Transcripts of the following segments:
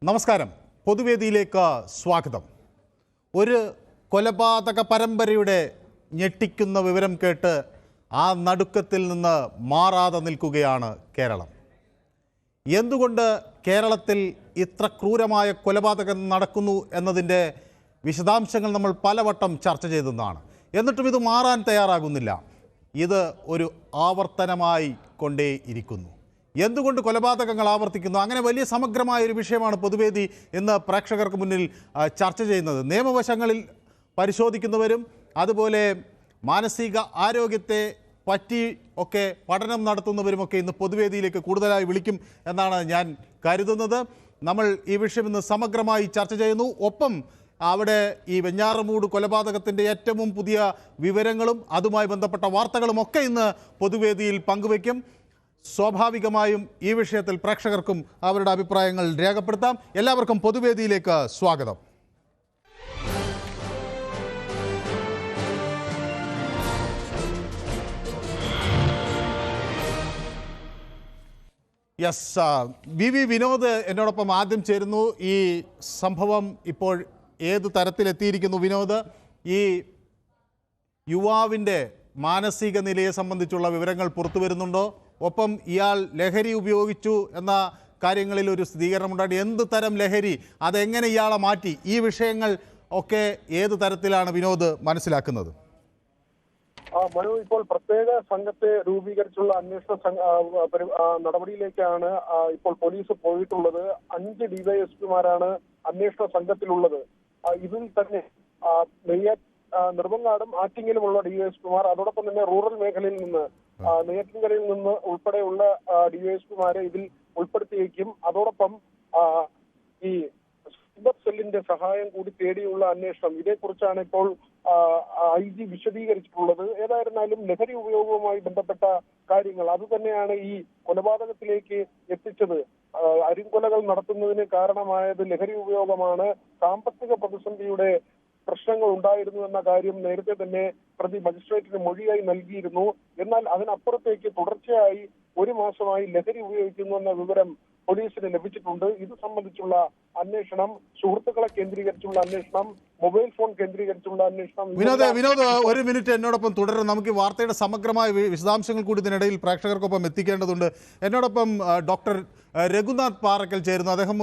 നമസ്കാരം. പൊതുവേദിയിലേക്ക് സ്വാഗതം. ഒരു കൊലപാതക പരമ്പരയുടെ ഞെട്ടിക്കുന്ന വിവരം കേട്ട് ആ നടുക്കത്തിൽ നിന്ന് മാറാതെ നിൽക്കുകയാണ് കേരളം. എന്തുകൊണ്ട് കേരളത്തിൽ ഇത്ര ക്രൂരമായ കൊലപാതകം നടക്കുന്നു എന്നതിൻ്റെ വിശദാംശങ്ങൾ നമ്മൾ പലവട്ടം ചർച്ച ചെയ്തതാണ്. എന്നിട്ടും ഇത് മാറാൻ തയ്യാറാകുന്നില്ല. ഇത് ഒരു ആവർത്തനമായി കൊണ്ടേയിരിക്കുന്നു. എന്തുകൊണ്ട് കൊലപാതകങ്ങൾ ആവർത്തിക്കുന്നു? അങ്ങനെ വലിയ സമഗ്രമായ ഒരു വിഷയമാണ് പൊതുവേദി ഇന്ന് പ്രേക്ഷകർക്ക് മുന്നിൽ ചർച്ച ചെയ്യുന്നത്. നിയമവശങ്ങളിൽ പരിശോധിക്കുന്നവരും അതുപോലെ മാനസിക ആരോഗ്യത്തെ പറ്റി ഒക്കെ പഠനം നടത്തുന്നവരുമൊക്കെ ഇന്ന് പൊതുവേദിയിലേക്ക് കൂടുതലായി വിളിക്കും എന്നാണ് ഞാൻ കരുതുന്നത്. നമ്മൾ ഈ വിഷയം ഇന്ന് സമഗ്രമായി ചർച്ച ചെയ്യുന്നു. ഒപ്പം അവിടെ ഈ വെഞ്ഞാറമൂട് കൊലപാതകത്തിൻ്റെ ഏറ്റവും പുതിയ വിവരങ്ങളും അതുമായി ബന്ധപ്പെട്ട വാർത്തകളും ഒക്കെ ഇന്ന് പൊതുവേദിയിൽ പങ്കുവയ്ക്കും. സ്വാഭാവികമായും ഈ വിഷയത്തിൽ പ്രേക്ഷകർക്കും അവരുടെ അഭിപ്രായങ്ങൾ രേഖപ്പെടുത്താം. എല്ലാവർക്കും പൊതുവേദിയിലേക്ക് സ്വാഗതം. യെസ്, വി വിനോദ് എന്നോടൊപ്പം ആദ്യം ചേരുന്നു. ഈ സംഭവം ഇപ്പോൾ ഏത് തരത്തിലെത്തിയിരിക്കുന്നു വിനോദ്? ഈ യുവാവിൻ്റെ മാനസിക നിലയെ സംബന്ധിച്ചുള്ള വിവരങ്ങൾ പുറത്തു വരുന്നുണ്ടോ? ഒപ്പം ഇയാൾ ലഹരി ഉപയോഗിച്ചു എന്ന കാര്യങ്ങളിൽ ഒരു സ്ഥിരീകരണമുണ്ടായി. എന്ത് തരം ലഹരി, അതെങ്ങനെ ഇയാളെ മാറ്റി? ഈ വിഷയങ്ങൾ ഒക്കെ ഏത് തരത്തിലാണ് വിനോദ് മനസ്സിലാക്കുന്നത്? മനു, ഇപ്പോൾ പ്രത്യേക സംഘത്തെ രൂപീകരിച്ചുള്ള അന്വേഷണ നടപടിയിലേക്കാണ് ഇപ്പോൾ പോലീസ് പോയിട്ടുള്ളത്. 5 ഡിവൈഎസ്പിമാരാണ് അന്വേഷണ സംഘത്തിലുള്ളത്. ഇതിൽ തന്നെ നെടുമങ്ങാടും ആറ്റിങ്ങലുമുള്ള ഡിവൈഎസ്പിമാർ, അതോടൊപ്പം തന്നെ റൂറൽ മേഖലയിൽ നിന്ന് നെയ്യാറ്റിൻകരയിൽ നിന്ന് ഉൾപ്പെടെയുള്ള ഡിവൈഎസ്പിമാരെ ഇതിൽ ഉൾപ്പെടുത്തിയേക്കും. അതോടൊപ്പം ഈ സൈബർ സെല്ലിന്റെ സഹായം കൂടി തേടിയുള്ള അന്വേഷണം, ഇതേക്കുറിച്ചാണ് ഇപ്പോൾ IG വിശദീകരിച്ചിട്ടുള്ളത്. ഏതായിരുന്നാലും ലഹരി ഉപയോഗവുമായി ബന്ധപ്പെട്ട കാര്യങ്ങൾ അതുതന്നെയാണ് ഈ കൊലപാതകത്തിലേക്ക് എത്തിച്ചത്. അരിങ്കൊലകൾ നടത്തുന്നതിന് കാരണമായത് ലഹരി ഉപയോഗമാണ്. സാമ്പത്തിക പ്രതിസന്ധിയുടെ പ്രശ്നങ്ങൾ ഉണ്ടായിരുന്നു എന്ന കാര്യം നേരത്തെ തന്നെ പ്രതി മജിസ്ട്രേറ്റിന് മൊഴിയായി നൽകിയിരുന്നു. എന്നാൽ അതിനപ്പുറത്തേക്ക് തുടർച്ചയായി 1 മാസമായി ലഹരി ഉപയോഗിക്കുന്നു എന്ന വിവരം പോലീസിന് ലഭിച്ചിട്ടുണ്ട്. ഇത് സംബന്ധിച്ചുള്ള അന്വേഷണം, സുഹൃത്തുക്കളെ കേന്ദ്രീകരിച്ചുള്ള അന്വേഷണം, മൊബൈൽ ഫോൺ കേന്ദ്രീകരിച്ചുള്ള അന്വേഷണം. വിനോദ് ഒരു മിനിറ്റ് എന്നോടൊപ്പം തുടരും. നമുക്ക് ഈ വാർത്തയുടെ സമഗ്രമായ വിശദാംശങ്ങൾ കൂടി ഇതിനിടയിൽ പ്രേക്ഷകർക്കൊപ്പം എത്തിക്കേണ്ടതുണ്ട്. എന്നോടൊപ്പം ഡോക്ടർ രഘുനാഥ് പാറക്കൽ ചേരുന്നു. അദ്ദേഹം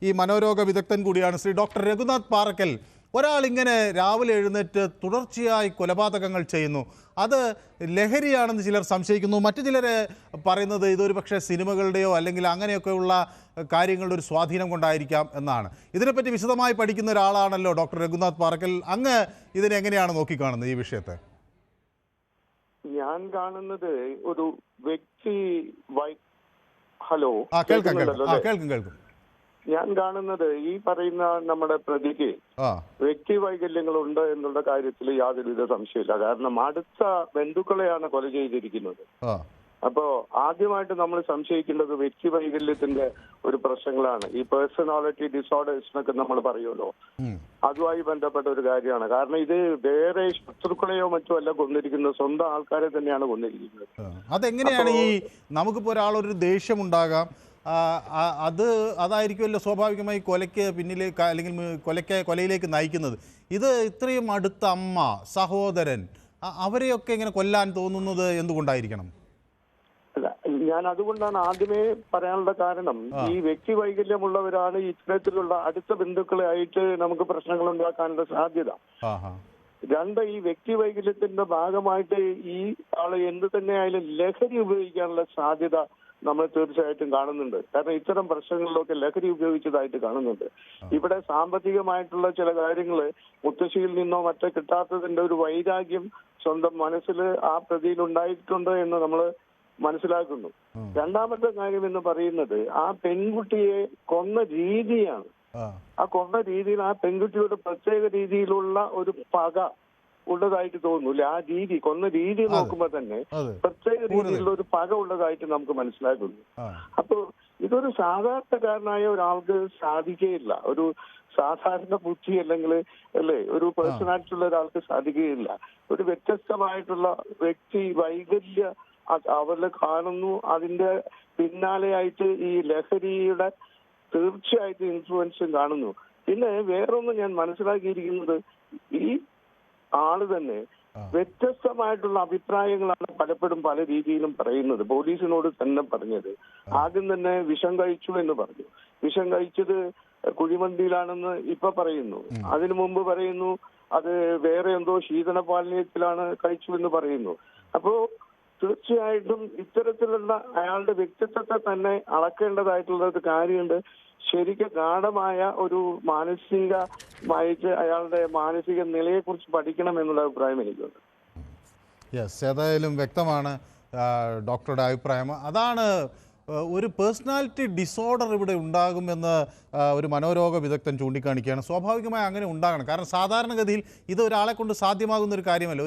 ഈ മനോരോഗ വിദഗ്ധൻ കൂടിയാണ്. ശ്രീ ഡോക്ടർ രഘുനാഥ് പാറക്കൽ, ഒരാളിങ്ങനെ രാവിലെ എഴുന്നേറ്റ് തുടർച്ചയായി കൊലപാതകങ്ങൾ ചെയ്യുന്നു, അത് ലഹരിയാണെന്ന് ചിലർ സംശയിക്കുന്നു. മറ്റു ചിലർ പറയുന്നത് ഇതൊരു പക്ഷേ സിനിമകളുടെയോ അല്ലെങ്കിൽ അങ്ങനെയൊക്കെയുള്ള കാര്യങ്ങളുടെ ഒരു സ്വാധീനം കൊണ്ടായിരിക്കാം എന്നാണ്. ഇതിനെപ്പറ്റി വിശദമായി പഠിക്കുന്ന ഒരാളാണല്ലോ ഡോക്ടർ രഘുനാഥ് പാറക്കൽ. അങ്ങ് ഇതിനെങ്ങനെയാണ് നോക്കിക്കാണുന്നത് ഈ വിഷയത്തെ? ഞാൻ കാണുന്നത് ഒരു വ്യക്തി ഹലോ കേൾക്കും. ഞാൻ കാണുന്നത് ഈ പറയുന്ന നമ്മുടെ പ്രതിക്ക് വ്യക്തി വൈകല്യങ്ങളുണ്ട് എന്നുള്ള കാര്യത്തിൽ യാതൊരുവിധ സംശയമില്ല. കാരണം അടുത്ത ബന്ധുക്കളെയാണ് കൊല ചെയ്തിരിക്കുന്നത്. അപ്പോ ആദ്യമായിട്ട് നമ്മൾ സംശയിക്കേണ്ടത് വ്യക്തി വൈകല്യത്തിന്റെ ഒരു പ്രശ്നങ്ങളാണ്. ഈ പേഴ്സണാലിറ്റി ഡിസോർഡേഴ്സ് എന്നൊക്കെ നമ്മൾ പറയുമല്ലോ, അതുമായി ബന്ധപ്പെട്ട ഒരു കാര്യമാണ്. കാരണം ഇത് വേറെ ശത്രുക്കളെയോ മറ്റോ അല്ല കൊന്നിരിക്കുന്നത്, സ്വന്തം ആൾക്കാരെ തന്നെയാണ് കൊന്നിരിക്കുന്നത്. അതെങ്ങനെയാണ്? ഈ നമുക്കിപ്പോൾ ഒരാളൊരു ദേഷ്യമുണ്ടാകാം, അതായിരിക്കുമല്ലോ സ്വാഭാവികമായി കൊലയ്ക്ക് പിന്നിലേക്ക് അല്ലെങ്കിൽ കൊലയിലേക്ക് നയിക്കുന്നത്. ഇത് ഇത്രയും അടുത്ത അമ്മ, സഹോദരൻ, അവരെയൊക്കെ ഇങ്ങനെ കൊല്ലാൻ തോന്നുന്നത് എന്തുകൊണ്ടായിരിക്കണം? അല്ല, ഞാൻ അതുകൊണ്ടാണ് ആദ്യമേ പറയാനുള്ള കാരണം, ഈ വ്യക്തി വൈകല്യമുള്ളവരാണ് ഇത്തരത്തിലുള്ള അടുത്ത ബന്ധുക്കളെ ആയിട്ട് നമുക്ക് പ്രശ്നങ്ങൾ ഉണ്ടാക്കാനുള്ള സാധ്യത. 2, ഈ വ്യക്തി വൈകല്യത്തിന്റെ ഭാഗമായിട്ട് ഈ ആള് എന്ത് തന്നെ ആയാലും ലഹരി ഉപയോഗിക്കാനുള്ള സാധ്യത നമ്മൾ തീർച്ചയായിട്ടും കാണുന്നുണ്ട്. കാരണം ഇത്തരം പ്രശ്നങ്ങളിലൊക്കെ ലഹരി ഉപയോഗിച്ചതായിട്ട് കാണുന്നുണ്ട്. ഇവിടെ സാമ്പത്തികമായിട്ടുള്ള ചില കാര്യങ്ങൾ മുത്തശ്ശിയിൽ നിന്നോ മറ്റോ കിട്ടാത്തതിന്റെ ഒരു വൈരാഗ്യം സ്വന്തം മനസ്സിൽ ആ പ്രതിയിൽ ഉണ്ടായിട്ടുണ്ട് എന്ന് നമ്മൾ മനസ്സിലാക്കുന്നു. 2ാമത്തെ കാര്യം എന്ന് പറയുന്നത് ആ പെൺകുട്ടിയെ കൊന്ന രീതിയാണ്. ആ കൊന്ന രീതിയിൽ ആ പെൺകുട്ടിയുടെ പ്രത്യേക രീതിയിലുള്ള ഒരു പക ഉള്ളതായിട്ട് തോന്നുന്നില്ല. ആ രീതി, കൊന്ന രീതി നോക്കുമ്പോൾ തന്നെ പ്രത്യേക രീതിയിലുള്ള ഒരു പക ഉള്ളതായിട്ട് നമുക്ക് മനസ്സിലാക്കുന്നു. അപ്പൊ ഇതൊരു സാധാരണക്കാരനായ ഒരാൾക്ക് സാധിക്കുകയില്ല. ഒരു സാധാരണ ബുദ്ധി അല്ലെങ്കിൽ ഒരു പേഴ്സണാലിറ്റി ഉള്ള ഒരാൾക്ക് സാധിക്കുകയില്ല. ഒരു വ്യത്യസ്തമായിട്ടുള്ള വ്യക്തി വൈകല്യ അവരിൽ കാണുന്നു. അതിന്റെ പിന്നാലെയായിട്ട് ഈ ലഹരിയുടെ തീർച്ചയായിട്ടും ഇൻഫ്ലുവൻസും കാണുന്നു. പിന്നെ വേറൊന്ന് ഞാൻ മനസ്സിലാക്കിയിരിക്കുന്നത്, ഈ ആള് തന്നെ വ്യത്യസ്തമായിട്ടുള്ള അഭിപ്രായങ്ങളാണ് പലപ്പോഴും പല രീതിയിലും പറയുന്നത്. പോലീസിനോട് തന്നെ പറഞ്ഞത് ആദ്യം തന്നെ വിഷം കഴിച്ചു എന്ന് പറഞ്ഞു. വിഷം കഴിച്ചത് കുഴിമന്തിയിലാണെന്ന് ഇപ്പൊ പറയുന്നു. അതിനു മുമ്പ് പറയുന്നു അത് വേറെ എന്തോ ശീതളപാനീയത്തിലാണ് കഴിച്ചു എന്ന് പറയുന്നു. അപ്പോ തീർച്ചയായിട്ടും ഇത്തരത്തിലുള്ള അയാളുടെ വ്യക്തിത്വത്തെ തന്നെ അളക്കേണ്ടതായിട്ടുള്ള ഒരു കാര്യമുണ്ട്. ശരിക്കും ഗാഠമായ ഒരു മാനസികമായിട്ട് അയാളുടെ മാനസിക നിലയെക്കുറിച്ച് പഠിക്കണം എന്നുള്ള അഭിപ്രായം എനിക്കുണ്ട്. യെസ്, ഏതായാലും വ്യക്തമാണ് ഡോക്ടറുടെ അഭിപ്രായം. അതാണ് ഒരു പേഴ്സണാലിറ്റി ഡിസോർഡർ ഇവിടെ ഉണ്ടാകുമെന്ന് ഒരു മനോരോഗ വിദഗ്ധൻ ചൂണ്ടിക്കാണിക്കുകയാണ്. സ്വാഭാവികമായി അങ്ങനെ ഉണ്ടാകണം. കാരണം സാധാരണഗതിയിൽ ഇത് ഒരാളെ കൊണ്ട് സാധ്യമാകുന്ന ഒരു കാര്യമല്ല.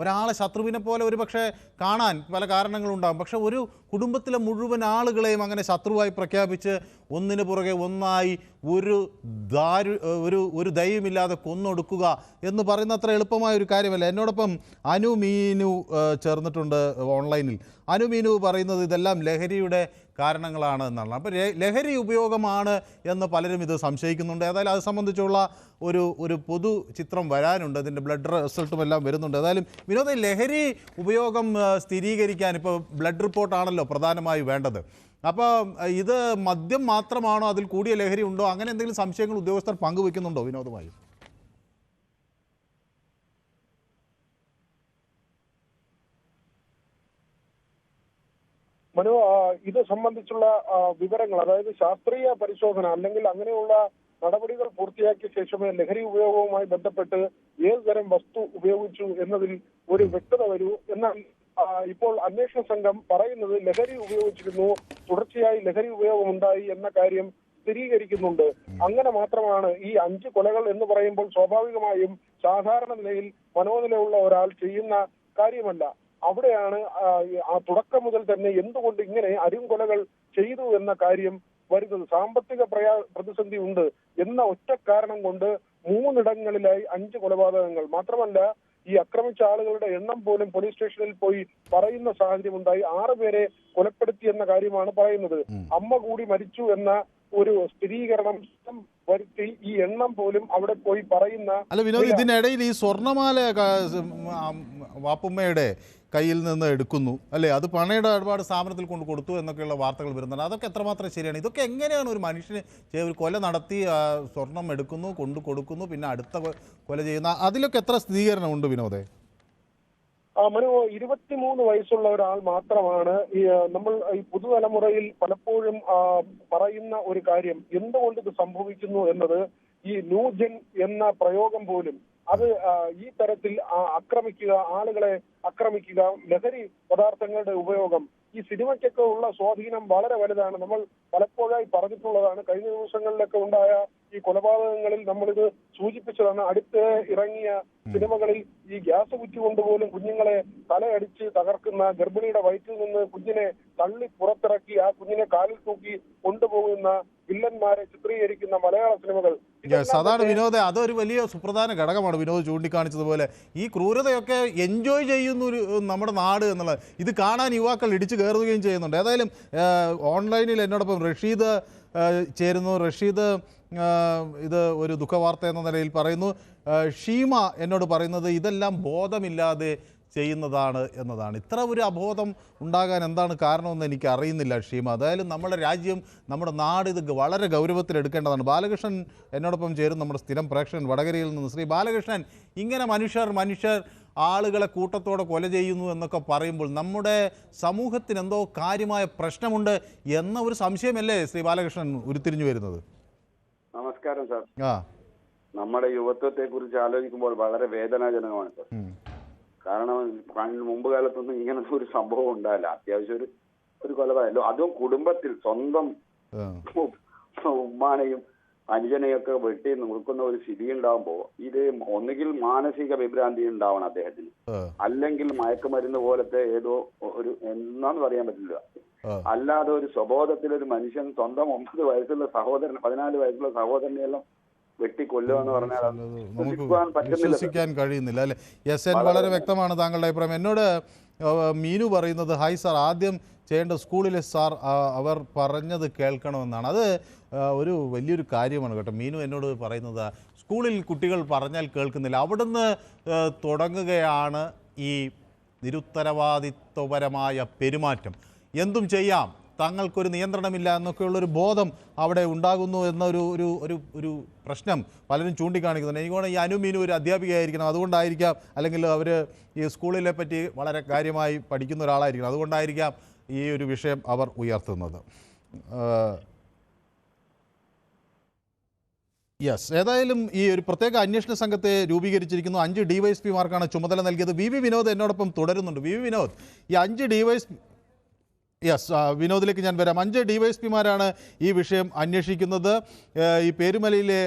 ഒരാളെ ശത്രുവിനെ പോലെ ഒരു പക്ഷേ കാണാൻ പല കാരണങ്ങളുണ്ടാകും. പക്ഷേ ഒരു കുടുംബത്തിലെ മുഴുവൻ ആളുകളെയും അങ്ങനെ ശത്രുവായി പ്രഖ്യാപിച്ച് ഒന്നിനു പുറകെ ഒന്നായി ഒരു ദയവുമില്ലാതെ കൊന്നൊടുക്കുക എന്ന് പറയുന്ന അത്ര എളുപ്പമായ ഒരു കാര്യമല്ല. എന്നോടൊപ്പം അനു മീനു ചേർന്നിട്ടുണ്ട് ഓൺലൈനിൽ. അനു മീനു പറയുന്നത് ഇതെല്ലാം ലഹരിയുടെ കാരണങ്ങളാണ് എന്നാണ്. അപ്പോൾ ലഹരി ഉപയോഗമാണ് എന്ന് പലരും ഇത് സംശയിക്കുന്നുണ്ട്. ഏതായാലും അത് സംബന്ധിച്ചുള്ള ഒരു പൊതു ചിത്രം വരാനുണ്ട്. അതിൻ്റെ ബ്ലഡ് റിസൾട്ടും എല്ലാം വരുന്നുണ്ട്. ഏതായാലും വിനോദ, ലഹരി ഉപയോഗം സ്ഥിരീകരിക്കാൻ ഇപ്പോൾ ബ്ലഡ് റിപ്പോർട്ടാണല്ലോ പ്രധാനമായി വേണ്ടത്. അപ്പോൾ ഇത് മദ്യം മാത്രമാണോ, അതിൽ കൂടിയ ലഹരി ഉണ്ടോ, അങ്ങനെ എന്തെങ്കിലും സംശയങ്ങൾ ഉദ്യോഗസ്ഥർ പങ്കുവെക്കുന്നുണ്ടോ വിനോദമായി? മനു, ഇത് സംബന്ധിച്ചുള്ള വിവരങ്ങൾ, അതായത് ശാസ്ത്രീയ പരിശോധന അല്ലെങ്കിൽ അങ്ങനെയുള്ള നടപടികൾ പൂർത്തിയാക്കിയ ശേഷമേ ലഹരി ഉപയോഗവുമായി ബന്ധപ്പെട്ട് ഏത് തരം വസ്തു ഉപയോഗിച്ചു എന്നതിൽ ഒരു വ്യക്തത വരൂ. എന്നാൽ ഇപ്പോൾ അന്വേഷണ സംഘം പറയുന്നത് ലഹരി ഉപയോഗിച്ചിരുന്നു, തുടർച്ചയായി ലഹരി ഉപയോഗം ഉണ്ടായി എന്ന കാര്യം സ്ഥിരീകരിക്കുന്നുണ്ട്. അങ്ങനെ മാത്രമാണ് ഈ 5 കൊലകൾ എന്ന് പറയുമ്പോൾ സ്വാഭാവികമായും സാധാരണ നിലയിൽ മനോനിലയുള്ള ഒരാൾ ചെയ്യുന്ന കാര്യമല്ല. അവിടെയാണ് തുടക്കം മുതൽ തന്നെ എന്തുകൊണ്ട് ഇങ്ങനെ അരുംകൊലകൾ ചെയ്തു എന്ന കാര്യം വരുന്നത്. സാമ്പത്തിക പ്രതിസന്ധി ഉണ്ട് എന്ന ഒറ്റ കാരണം കൊണ്ട് 3 ഇടങ്ങളിലായി 5 കൊലപാതകങ്ങൾ. മാത്രമല്ല, ഈ ആക്രമിച്ച ആളുകളുടെ എണ്ണം പോലും പോലീസ് സ്റ്റേഷനിൽ പോയി പറയുന്ന സാഹചര്യം ഉണ്ടായി. 6 പേരെ കൊലപ്പെടുത്തി എന്ന കാര്യമാണ് പറയുന്നത്. അമ്മ കൂടി മരിച്ചു എന്ന ഒരു സ്ഥിരീകരണം വരുത്തി ഈ എണ്ണം പോലും അവിടെ പോയി പറയുന്ന. അല്ല വിനോദ്, ഇതിനിടയിൽ ഈ സ്വർണ്ണമാല വാപ്പുമ്മയുടെ കയ്യിൽ നിന്ന് എടുക്കുന്നു അല്ലേ, അത് പണയുടെ ഒരുപാട് സ്ഥാപനത്തിൽ കൊണ്ട് കൊടുത്തു എന്നൊക്കെയുള്ള വാർത്തകൾ വരുന്നുണ്ട്. അതൊക്കെ എത്രമാത്രം ശരിയാണ്? ഇതൊക്കെ എങ്ങനെയാണ് ഒരു മനുഷ്യന് ഒരു കൊല നടത്തി സ്വർണം എടുക്കുന്നു, കൊണ്ടു കൊടുക്കുന്നു, പിന്നെ അടുത്ത കൊല ചെയ്യുന്ന, അതിലൊക്കെ എത്ര സ്ഥിരീകരണമുണ്ട് വിനോദേ? മനു, 23 വയസ്സുള്ള ഒരാൾ മാത്രമാണ് നമ്മൾ ഈ പുതുതലമുറയിൽ പലപ്പോഴും പറയുന്ന ഒരു കാര്യം. എന്തുകൊണ്ട് ഇത് സംഭവിക്കുന്നു എന്നത്, ഈ ന്യൂജൻ എന്ന പ്രയോഗം പോലും അത് ഈ തരത്തിൽ ആക്രമിക്കുക, ആളുകളെ ആക്രമിക്കുക, ലഹരി പദാർത്ഥങ്ങളുടെ ഉപയോഗം, ഈ സിനിമയ്ക്കൊക്കെ ഉള്ള സ്വാധീനം വളരെ വലുതാണ്. നമ്മൾ പലപ്പോഴായി പറഞ്ഞിട്ടുള്ളതാണ്. കഴിഞ്ഞ ദിവസങ്ങളിലൊക്കെ ഉണ്ടായ ഈ കൊലപാതകങ്ങളിൽ നമ്മളിത് സൂചിപ്പിച്ചതാണ്. അടുത്ത് ഇറങ്ങിയ സിനിമകളിൽ ഈ ഗ്യാസ് കുറ്റി കൊണ്ടുപോലും കുഞ്ഞുങ്ങളെ തലയടിച്ച് തകർക്കുന്ന, ഗർഭിണിയുടെ വയറ്റിൽ നിന്ന് കുഞ്ഞിനെ തള്ളി പുറത്തിറക്കി ആ കുഞ്ഞിനെ കാലിൽ തൂക്കി കൊണ്ടുപോകുന്ന വില്ലന്മാരെ ചിത്രീകരിക്കുന്ന മലയാള സിനിമകൾ. അതാണ് വിനോദ്, അതൊരു വലിയ സുപ്രധാന ഘടകമാണ് വിനോദ് ചൂണ്ടിക്കാണിച്ചതുപോലെ. ഈ ക്രൂരതയൊക്കെ എൻജോയ് ചെയ്യുന്ന നമ്മുടെ നാട് എന്നുള്ളത്, ഇത് കാണാൻ യുവാക്കൾ ഇടിച്ചു കയറുകയും ചെയ്യുന്നുണ്ട്. ഏതായാലും ഓൺലൈനിൽ എന്നോടൊപ്പം റഷീദ് ചേരുന്നു. റഷീദ്, ഇത് ഒരു ദുഃഖവാർത്ത എന്ന നിലയിൽ പറയുന്നു. ഷീമ എന്നോട് പറയുന്നത് ഇതെല്ലാം ബോധമില്ലാതെ ചെയ്യുന്നതാണ് എന്നതാണ്. ഇത്ര ഒരു അബോധം ഉണ്ടാകാൻ എന്താണ് കാരണമെന്ന് എനിക്ക് അറിയുന്നില്ല ഷീമ. അതായാലും നമ്മുടെ രാജ്യം, നമ്മുടെ നാട് ഇത് വളരെ ഗൗരവത്തിലെടുക്കേണ്ടതാണ്. ബാലകൃഷ്ണൻ എന്നോടൊപ്പം ചേരും, നമ്മുടെ സ്ഥിരം പ്രേക്ഷകൻ വടകരയിൽ നിന്ന്. ശ്രീ ബാലകൃഷ്ണൻ, ഇങ്ങനെ മനുഷ്യർ ആളുകളെ കൂട്ടത്തോടെ കൊല ചെയ്യുന്നു എന്നൊക്കെ പറയുമ്പോൾ നമ്മുടെ സമൂഹത്തിന് എന്തോ കാര്യമായ പ്രശ്നമുണ്ട് എന്ന ഒരു സംശയമല്ലേ ശ്രീ ബാലകൃഷ്ണൻ ഉരുത്തിരിഞ്ഞു വരുന്നത്? നമസ്കാരം സാർ. നമ്മുടെ യുവത്വത്തെ കുറിച്ച് ആലോചിക്കുമ്പോൾ വളരെ വേദനാജനകമാണ് സാർ. കാരണം മുമ്പ് കാലത്തൊന്നും ഇങ്ങനത്തെ ഒരു സംഭവം ഉണ്ടായില്ല. അത്യാവശ്യം ഒരു കൊലപാതകമല്ലോ, അതും കുടുംബത്തിൽ സ്വന്തം ഉമ്മാനെയും അനുജനെയൊക്കെ വെട്ടി നിൽക്കുന്ന ഒരു സ്ഥിതി ഉണ്ടാകുമ്പോൾ ഇത് ഒന്നുകിൽ മാനസിക വിഭ്രാന്തി ഉണ്ടാവണം അദ്ദേഹത്തിന്, അല്ലെങ്കിൽ മയക്കുമരുന്ന് പോലത്തെ ഏതോ ഒരു എന്നാന്ന് പറയാൻ പറ്റില്ല. അല്ലാതെ ഒരു സ്വബോധത്തിൽ ഒരു മനുഷ്യൻ സ്വന്തം 9 വയസ്സുള്ള സഹോദരൻ, 14 വയസ്സുള്ള സഹോദരനെയെല്ലാം വെട്ടിക്കൊല്ലുക എന്ന് പറഞ്ഞാൽ അത് നമുക്ക് വിശ്വസിക്കാൻ പറ്റുന്നില്ല. വിശ്വസിക്കാൻ കഴിയുന്നില്ല അല്ലേ? SN വളരെ വ്യക്തമാണ് താങ്കളുടെ അഭിപ്രായം. എന്നോട് മീനു പറയുന്നത്, ഹായ് സാർ, ആദ്യം ചെയ്യേണ്ട സ്കൂളിലെ സാർ അവർ പറഞ്ഞത് കേൾക്കണമെന്നാണ്. അത് ഒരു വലിയൊരു കാര്യമാണ് കേട്ടോ. മീനു എന്നോട് പറയുന്നത് സ്കൂളിൽ കുട്ടികൾ പറഞ്ഞാൽ കേൾക്കുന്നില്ല, അവിടുന്ന് തുടങ്ങുകയാണ് ഈ നിരുത്തരവാദിത്വപരമായ പെരുമാറ്റം. എന്തും ചെയ്യാം, തങ്ങൾക്കൊരു നിയന്ത്രണമില്ല എന്നൊക്കെയുള്ളൊരു ബോധം അവിടെ ഉണ്ടാകുന്നു എന്നൊരു ഒരു ഒരു ഒരു പ്രശ്നം പലരും ചൂണ്ടിക്കാണിക്കുന്നുണ്ട്. എനിക്കോണം ഈ അനുമീനു ഒരു അധ്യാപികയായിരിക്കണം, അതുകൊണ്ടായിരിക്കാം, അല്ലെങ്കിൽ അവർ ഈ സ്കൂളിനെ പറ്റി വളരെ കാര്യമായി പഠിക്കുന്ന ഒരാളായിരിക്കണം, അതുകൊണ്ടായിരിക്കാം ഈ ഒരു വിഷയം അവർ ഉയർത്തുന്നത്. യെസ്, ഏതായാലും ഈ ഒരു പ്രത്യേക അന്വേഷണ സംഘത്തെ രൂപീകരിച്ചിരിക്കുന്നു. 5 DYSPമാർക്കാണ് ചുമതല നൽകിയത്. വി വിനോദ് എന്നോടൊപ്പം തുടരുന്നുണ്ട്. വി വിനോദ്, ഈ 5 DYSP, യെസ്, വിനോദിലേക്ക് ഞാൻ വരാം. 5 DYSPമാരാണ് ഈ വിഷയം അന്വേഷിക്കുന്നത്. ഈ പേരുമലയിലെ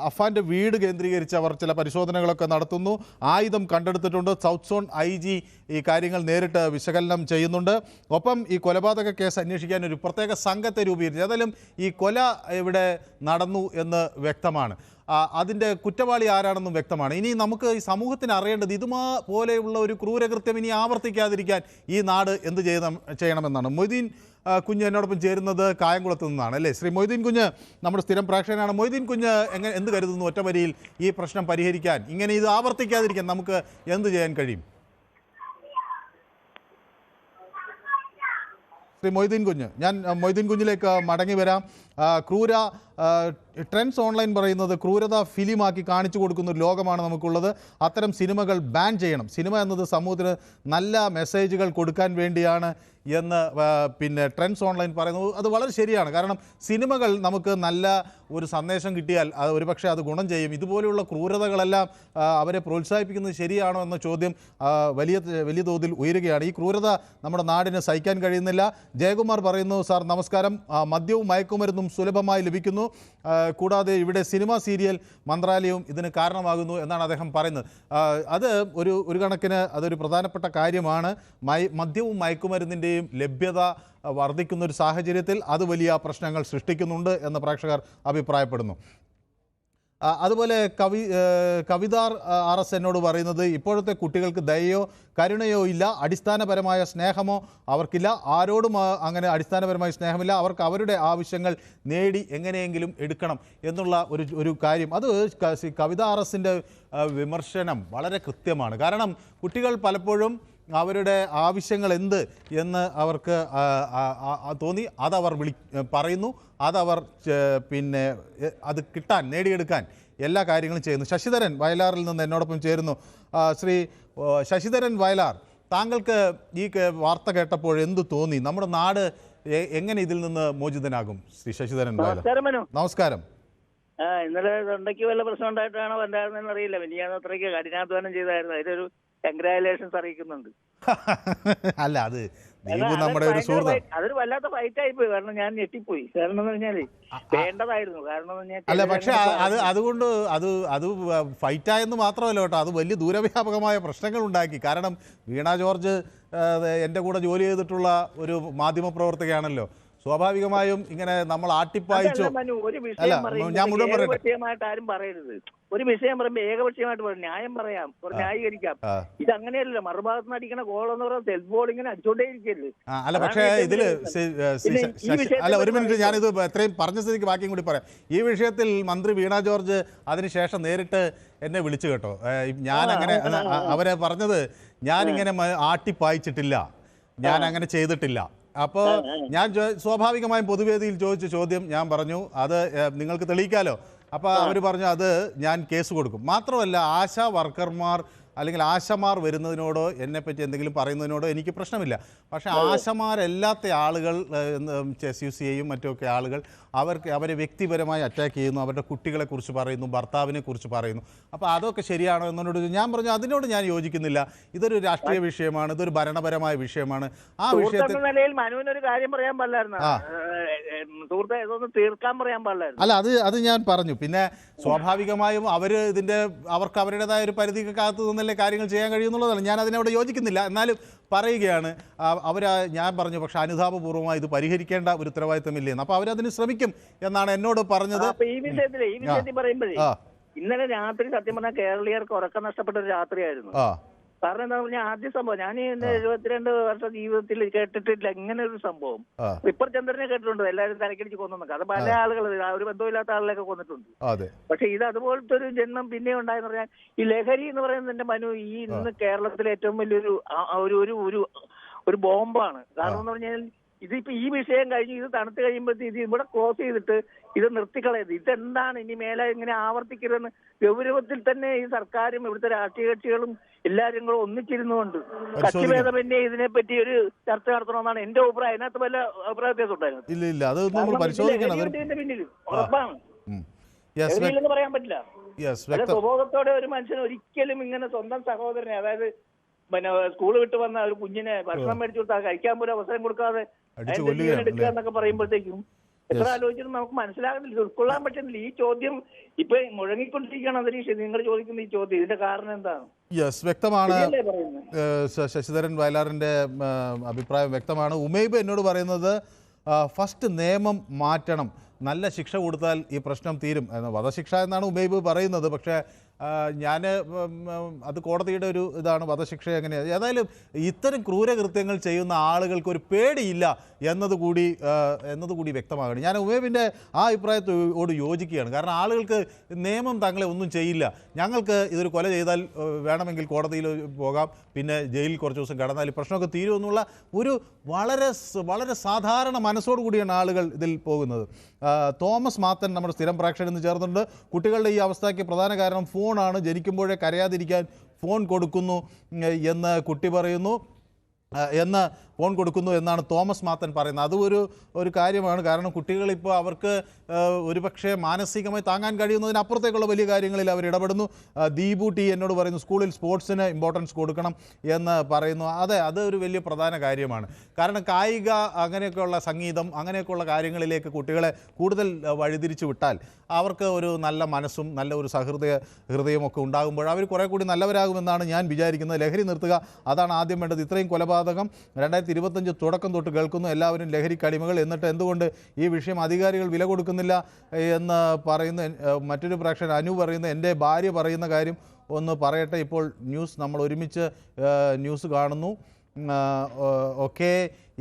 അഫാൻ്റെ വീട് കേന്ദ്രീകരിച്ച് അവർ ചില പരിശോധനകളൊക്കെ നടത്തുന്നു. ആയുധം കണ്ടെടുത്തിട്ടുണ്ട്. സൗത്ത് സോൺ IG ഈ കാര്യങ്ങൾ നേരിട്ട് വിശകലനം ചെയ്യുന്നുണ്ട്. ഒപ്പം ഈ കൊലപാതക കേസ് അന്വേഷിക്കാൻ ഒരു പ്രത്യേക സംഘത്തെ രൂപീകരിച്ചു. ഏതായാലും ഈ കൊല ഇവിടെ നടന്നു എന്ന് വ്യക്തമാണ്. അതിൻ്റെ കുറ്റവാളി ആരാണെന്നും വ്യക്തമാണ്. ഇനി നമുക്ക് ഈ സമൂഹത്തിന് അറിയേണ്ടത് പോലെയുള്ള ഒരു ക്രൂരകൃത്യം ഇനി ആവർത്തിക്കാതിരിക്കാൻ ഈ നാട് എന്ത് ചെയ്യണമെന്നാണ്. മൊയ്തീൻ കുഞ്ഞ് എന്നോടൊപ്പം ചേരുന്നത് കായംകുളത്ത് നിന്നാണ് അല്ലേ? ശ്രീ മൊയ്തീൻ കുഞ്ഞ് നമ്മുടെ സ്ഥിരം പ്രേക്ഷകനാണ്. മൊയ്തീൻ കുഞ്ഞ് എന്ത് കരുതുന്നു, ഒറ്റവരിയിൽ ഈ പ്രശ്നം പരിഹരിക്കാൻ, ഇങ്ങനെ ഇത് ആവർത്തിക്കാതിരിക്കാൻ നമുക്ക് എന്ത് ചെയ്യാൻ കഴിയും? ശ്രീ മൊയ്തീൻ കുഞ്ഞ്, ഞാൻ മൊയ്തീൻ കുഞ്ഞിലേക്ക് മടങ്ങി വരാം. ട്രെൻഡ്സ് ഓൺലൈൻ പറയുന്നത് ക്രൂരത ഫിലിമാക്കി കാണിച്ചു കൊടുക്കുന്ന ഒരു ലോകമാണ് നമുക്കുള്ളത്. അത്തരം സിനിമകൾ ബാൻ ചെയ്യണം. സിനിമ എന്നത് സമൂഹത്തിന് നല്ല മെസ്സേജുകൾ കൊടുക്കാൻ വേണ്ടിയാണ് എന്ന് പിന്നെ ട്രെൻഡ്സ് ഓൺലൈൻ പറയുന്നത്. അത് വളരെ ശരിയാണ്. കാരണം സിനിമകൾ നമുക്ക് നല്ല ഒരു സന്ദേശം കിട്ടിയാൽ ഒരുപക്ഷെ അത് ഗുണം ചെയ്യും. ഇതുപോലെയുള്ള ക്രൂരതകളെല്ലാം അവരെ പ്രോത്സാഹിപ്പിക്കുന്നത് ശരിയാണോ എന്ന ചോദ്യം വലിയ തോതിൽ ഉയരുകയാണ്. ഈ ക്രൂരത നമ്മുടെ നാടിന് സഹിക്കാൻ കഴിയുന്നില്ല. ജയകുമാർ പറയുന്നു, സാർ നമസ്കാരം, മദ്യവും മയക്കുമരുന്നും സുലഭമായി ലഭിക്കുന്നു, കൂടാതെ ഇവിടെ സിനിമ സീരിയൽ മന്ത്രാലയവും ഇതിന് കാരണമാകുന്നു എന്നാണ് അദ്ദേഹം പറയുന്നത്. അത് ഒരു കണക്കിന് അതൊരു പ്രധാനപ്പെട്ട കാര്യമാണ്. മദ്യവും മയക്കുമരുന്നിൻ്റെയും ലഭ്യത വർദ്ധിക്കുന്ന ഒരു സാഹചര്യത്തിൽ അത് വലിയ പ്രശ്നങ്ങൾ സൃഷ്ടിക്കുന്നുണ്ട് എന്ന് പ്രേക്ഷകർ അഭിപ്രായപ്പെടുന്നു. അതുപോലെ കവിതാർ RS എന്നോട് പറയുന്നത്, ഇപ്പോഴത്തെ കുട്ടികൾക്ക് ദയയോ കരുണയോ ഇല്ല, അടിസ്ഥാനപരമായ സ്നേഹമോ അവർക്കില്ല, ആരോടും അങ്ങനെ അടിസ്ഥാനപരമായ സ്നേഹമില്ല, അവർക്ക് അവരുടെ ആവശ്യങ്ങൾ നേടി എങ്ങനെയെങ്കിലും എടുക്കണം എന്നുള്ള ഒരു കാര്യം. അത് കവിതാ RSൻ്റെ വിമർശനം വളരെ കൃത്യമാണ്. കാരണം കുട്ടികൾ പലപ്പോഴും അവരുടെ ആവശ്യങ്ങൾ എന്ത് എന്ന് അവർക്ക് തോന്നി അതവർ പറയുന്നു, അതവർ പിന്നെ അത് നേടിയെടുക്കാൻ എല്ലാ കാര്യങ്ങളും ചെയ്യുന്നു. ശശിധരൻ വയലാറിൽ നിന്ന് എന്നോടൊപ്പം ചേരുന്നു. ശ്രീ ശശിധരൻ വയലാർ, താങ്കൾക്ക് ഈ വാർത്ത കേട്ടപ്പോൾ എന്തു തോന്നി? നമ്മുടെ നാട് എങ്ങനെ ഇതിൽ നിന്ന് മോചിതനാകും? ശ്രീ ശശിധരൻ വയലാർ, നമസ്കാരം. ഇന്നലെ തൊണ്ടയ്ക്ക് വല്ല പ്രശ്നം ഉണ്ടായിട്ടാണോ എന്തായിരുന്നെന്ന് അറിയില്ല. ഞാൻ അത്രയ്ക്ക് കഠിനാധ്വാനം ചെയ്തായിരുന്നു. അതിലൊരു കൺഗ്രാജുലേഷൻസ് അറിയിക്കുന്നുണ്ട്. അല്ല, അത് നമ്മുടെ ഒരു സുഹൃത്ത്, അതൊരു വല്ലാത്ത ഫൈറ്റ് ആയിപ്പോയി. കാരണം ഞാൻ ഞെട്ടിപ്പോയി. കാരണം എന്ന് പറഞ്ഞാല് വേണ്ടതായിരുന്നു. കാരണം അല്ല, പക്ഷെ അതുകൊണ്ട് അത് ഫൈറ്റായെന്ന് മാത്രമല്ല കേട്ടോ, അത് വലിയ ദൂരവ്യാപകമായ പ്രശ്നങ്ങൾ ഉണ്ടാക്കി. കാരണം വീണ ജോർജ് എൻ്റെ കൂടെ ജോലി ചെയ്തിട്ടുള്ള ഒരു മാധ്യമ പ്രവർത്തകയാണല്ലോ. സ്വാഭാവികമായും ഇങ്ങനെ നമ്മൾ ആട്ടിപ്പായിച്ചു. ഞാൻ മുഴുവൻ ഏകപക്ഷീയമായിട്ട് ആരും പറയരുത്. ഒരു വിഷയം പറയുമ്പോൾ ഏകപക്ഷീയമായിട്ട് പറയും, ന്യായം പറയാം, ന്യായീകരിക്കാം. ഇത് അങ്ങനെയല്ലല്ലോ. മറുഭാഗത്ത് നിന്ന് അടിക്കണ ഗോൾ എന്ന് പറയുന്നത് സെൽഫ് ബോൾ ഇങ്ങനെ അടിച്ചോണ്ടേ ഇരിക്കല്ലേ. അല്ല, പക്ഷേ ഇതില് ഒരു മിനിറ്റ്, ഞാനിത് എത്രയും പറഞ്ഞ സ്ഥിതിക്ക് ബാക്കിയും കൂടി പറയാം. ഈ വിഷയത്തിൽ മന്ത്രി വീണ ജോർജ് അതിനുശേഷം നേരിട്ട് എന്നെ വിളിച്ചു കേട്ടോ. ഞാൻ അങ്ങനെ അവരെ പറഞ്ഞത്, ഞാനിങ്ങനെ ആട്ടിപ്പായിച്ചിട്ടില്ല, ഞാൻ അങ്ങനെ ചെയ്തിട്ടില്ല. അപ്പോൾ ഞാൻ സ്വാഭാവികമായും പൊതുവേദിയിൽ ചോദിച്ച ചോദ്യം ഞാൻ പറഞ്ഞു, അത് നിങ്ങൾക്ക് തെളിയിക്കാലോ. അപ്പോൾ അവർ പറഞ്ഞു, അത് ഞാൻ കേസ് കൊടുക്കും. മാത്രമല്ല, ആശാ വർക്കർമാർ അല്ലെങ്കിൽ ആശമാർ വരുന്നതിനോടോ എന്നെപ്പറ്റി എന്തെങ്കിലും പറയുന്നതിനോടോ എനിക്ക് പ്രശ്നമില്ല. പക്ഷേ ആശമാരല്ലാത്ത ആളുകൾ, SUCയെയും മറ്റുമൊക്കെ ആളുകൾ അവരെ വ്യക്തിപരമായി അറ്റാക്ക് ചെയ്യുന്നു, അവരുടെ കുട്ടികളെക്കുറിച്ച് പറയുന്നു, ഭർത്താവിനെ കുറിച്ച് പറയുന്നു. അപ്പോൾ അതൊക്കെ ശരിയാണോ എന്നോട് ഞാൻ പറഞ്ഞു, അതിനോട് ഞാൻ യോജിക്കുന്നില്ല. ഇതൊരു രാഷ്ട്രീയ വിഷയമാണ്, ഇതൊരു ഭരണപരമായ വിഷയമാണ്. ആ വിഷയത്തിൽ മനുവിനൊരു കാര്യം പറയാൻ പാടില്ലായിരുന്നു. സുഹൃത്തെ, ഇതൊന്ന് തീർക്കാൻ പറയാൻ പാടില്ലായിരുന്നു. അല്ല, അത് ഞാൻ പറഞ്ഞു. പിന്നെ സ്വാഭാവികമായും അവർക്ക് അവരുടേതായ ഒരു പരിധിക്കകത്ത് നിന്നല്ലേ നിന്നല്ലേ കാര്യങ്ങൾ ചെയ്യാൻ കഴിയുന്നുള്ളതല്ല. ഞാൻ അതിനോട് യോജിക്കുന്നില്ല. എന്നാലും പറയുകയാണ് ഞാൻ പറഞ്ഞു, പക്ഷേ അനുതാപപൂർവ്വമായി ഇത് പരിഹരിക്കേണ്ട ഒരു ഉത്തരവാദിത്തമില്ലേന്ന്. അപ്പോൾ അവരതിന് ശ്രമിക്കും എന്നാണ് എന്നോട് പറഞ്ഞത്. ഈ വിഷയത്തിൽ പറയുമ്പോഴേ ഇന്നലെ രാത്രി സത്യം പറഞ്ഞാൽ കേരളീയർക്ക് ഉറക്കം നഷ്ടപ്പെട്ട ഒരു രാത്രിയായിരുന്നു. കാരണം എന്താ പറഞ്ഞാൽ ആദ്യ സംഭവം ഞാൻ എന്റെ 72 വർഷ ജീവിതത്തിൽ കേട്ടിട്ടില്ല ഇങ്ങനെ ഒരു സംഭവം. റിപ്പർ ചന്ദ്രനെ കേട്ടിട്ടുണ്ട്, എല്ലാവരും തലക്കടിച്ച് കൊന്നൊക്കെ. അത് പല ആളുകൾ ഒരു ബന്ധമില്ലാത്ത ആളുകളൊക്കെ കൊന്നിട്ടുണ്ട്. പക്ഷെ ഇത് അതുപോലത്തെ ഒരു ജന്മം പിന്നെ ഉണ്ടായെന്ന് പറഞ്ഞാൽ ഈ ലഹരി എന്ന് പറയുന്നതിന്റെ മനു ഈ ഇന്ന് കേരളത്തിലെ ഏറ്റവും വലിയൊരു ഒരു ബോംബാണ്. കാരണം എന്ന് പറഞ്ഞാൽ ഇതിപ്പോ ഈ വിഷയം കഴിഞ്ഞ് ഇത് തണുത്ത് കഴിയുമ്പോഴത്തേക്ക് ഇത് ഇവിടെ ക്ലോസ് ചെയ്തിട്ട് ഇത് നിർത്തിക്കളയത്. ഇതെന്താണ് ഇനി മേലെ ഇങ്ങനെ ആവർത്തിക്കരുതെന്ന് ഗൗരവത്തിൽ തന്നെ ഈ സർക്കാരും ഇവിടുത്തെ രാഷ്ട്രീയ കക്ഷികളും എല്ലാവരും കൂടെ ഒന്നിച്ചിരുന്നുകൊണ്ട് കക്ഷിഭേദമന്യേ ഇതിനെപ്പറ്റി ഒരു ചർച്ച നടത്തണമെന്നാണ് എന്റെ അഭിപ്രായം. അതിനകത്ത് വല്ല അഭിപ്രായ വ്യത്യാസം ഉണ്ടായിരുന്നു പിന്നിൽ ഉറപ്പാണ്. എന്ന് പറയാൻ പറ്റില്ല. സ്വബോധത്തോടെ ഒരു മനുഷ്യൻ ഒരിക്കലും ഇങ്ങനെ സ്വന്തം സഹോദരനെ, അതായത് പിന്നെ സ്കൂൾ വിട്ട് വന്ന ഒരു കുഞ്ഞിനെ ഭക്ഷണം മേടിച്ചു കൊടുത്താൽ കഴിക്കാൻ പോലും അവസരം കൊടുക്കാതെ ജീവൻ എടുക്കുക എന്നൊക്കെ പറയുമ്പോഴത്തേക്കും എത്ര ആലോചിച്ചിട്ട് നമുക്ക് മനസ്സിലാകുന്നില്ല, ഉൾക്കൊള്ളാൻ പറ്റുന്നില്ല. ഈ ചോദ്യം ഇപ്പൊ മുഴങ്ങിക്കൊണ്ടിരിക്കുകയാണ് അന്തരീക്ഷം. നിങ്ങൾ ചോദിക്കുന്ന ഈ ചോദ്യം ഇതിന്റെ കാരണം എന്താണ്? വ്യക്തമാണ്. ശശിധരൻ വയലാറിന്റെ അഭിപ്രായം വ്യക്തമാണ്. ഉമൈബ് എന്നോട് പറയുന്നത് ഫസ്റ്റ് നിയമം മാറ്റണം, നല്ല ശിക്ഷ കൊടുത്താൽ ഈ പ്രശ്നം തീരും. വധശിക്ഷ എന്നാണ് ഉമൈബ് പറയുന്നത്. പക്ഷേ ഞാൻ അത് കോടതിയുടെ ഒരു ഇതാണ്, വധശിക്ഷ എങ്ങനെയാണ്. ഏതായാലും ഇത്തരം ക്രൂരകൃത്യങ്ങൾ ചെയ്യുന്ന ആളുകൾക്ക് ഒരു പേടിയില്ല എന്നതുകൂടി വ്യക്തമാകണം. ഞാൻ ഉമേബിൻ്റെ ആ അഭിപ്രായത്തോട് യോജിക്കുകയാണ്. കാരണം ആളുകൾക്ക് നിയമം തങ്ങളെ ഒന്നും ചെയ്യില്ല, ഞങ്ങൾക്ക് ഇതൊരു കൊല ചെയ്താൽ വേണമെങ്കിൽ കോടതിയിൽ പോകാം, പിന്നെ ജയിലിൽ കുറച്ച് ദിവസം കിടന്നാൽ ഈ പ്രശ്നമൊക്കെ തീരുമെന്നുള്ള ഒരു വളരെ സാധാരണ മനസ്സോടു കൂടിയാണ് ആളുകൾ ഇതിൽ പോകുന്നത്. തോമസ് മാത്തൻ നമ്മുടെ സ്ഥിരം പ്രേക്ഷകൻ എന്ന് ചേർന്നിട്ടുണ്ട്. കുട്ടികളുടെ ഈ അവസ്ഥയ്ക്ക് പ്രധാന കാരണം ഫോണാണ്, ജനിക്കുമ്പോഴേ കരയാതിരിക്കാൻ ഫോൺ കൊടുക്കുന്നു എന്ന് കുട്ടി പറയുന്നു ഫോൺ കൊടുക്കുന്നു എന്നാണ് തോമസ് മാത്തൻ പറയുന്നത്. അത് ഒരു കാര്യമാണ്. കാരണം കുട്ടികളിപ്പോൾ അവർക്ക് ഒരുപക്ഷെ മാനസികമായി താങ്ങാൻ കഴിയുന്നതിനപ്പുറത്തേക്കുള്ള വലിയ കാര്യങ്ങളിൽ അവർ ഇടപെടുന്നു. ദീപു ടി എന്നോട് പറയുന്നു സ്കൂളിൽ സ്പോർട്സിന് ഇമ്പോർട്ടൻസ് കൊടുക്കണം എന്ന് പറയുന്നു. അതെ, അത് ഒരു വലിയ പ്രധാന കാര്യമാണ്. കാരണം കായിക അങ്ങനെയൊക്കെയുള്ള സംഗീതം അങ്ങനെയൊക്കെയുള്ള കാര്യങ്ങളിലേക്ക് കുട്ടികളെ കൂടുതൽ വഴിതിരിച്ചു വിട്ടാൽ അവർക്ക് ഒരു നല്ല മനസ്സും നല്ല ഒരു ഹൃദയമൊക്കെ ഉണ്ടാകുമ്പോൾ അവർ കുറേ കൂടി നല്ലവരാകുമെന്നാണ് ഞാൻ വിചാരിക്കുന്നത്. ലഹരി നിർത്തുക, അതാണ് ആദ്യം വേണ്ടത്. ഇത്രയും കൊലപാതകം 2025 തുടക്കം തൊട്ട് കേൾക്കുന്നു, എല്ലാവരും ലഹരിക്ക് അടിമകൾ. എന്നിട്ട് എന്തുകൊണ്ട് ഈ വിഷയം അധികാരികൾ വില കൊടുക്കുന്നില്ല എന്ന് പറയുന്ന മറ്റൊരു പ്രേക്ഷകൻ അനു പറയുന്ന, എൻ്റെ ഭാര്യ പറയുന്ന കാര്യം ഒന്ന് പറയട്ടെ. ഇപ്പോൾ നമ്മൾ ഒരുമിച്ച് ന്യൂസ് കാണുന്നു. Okay,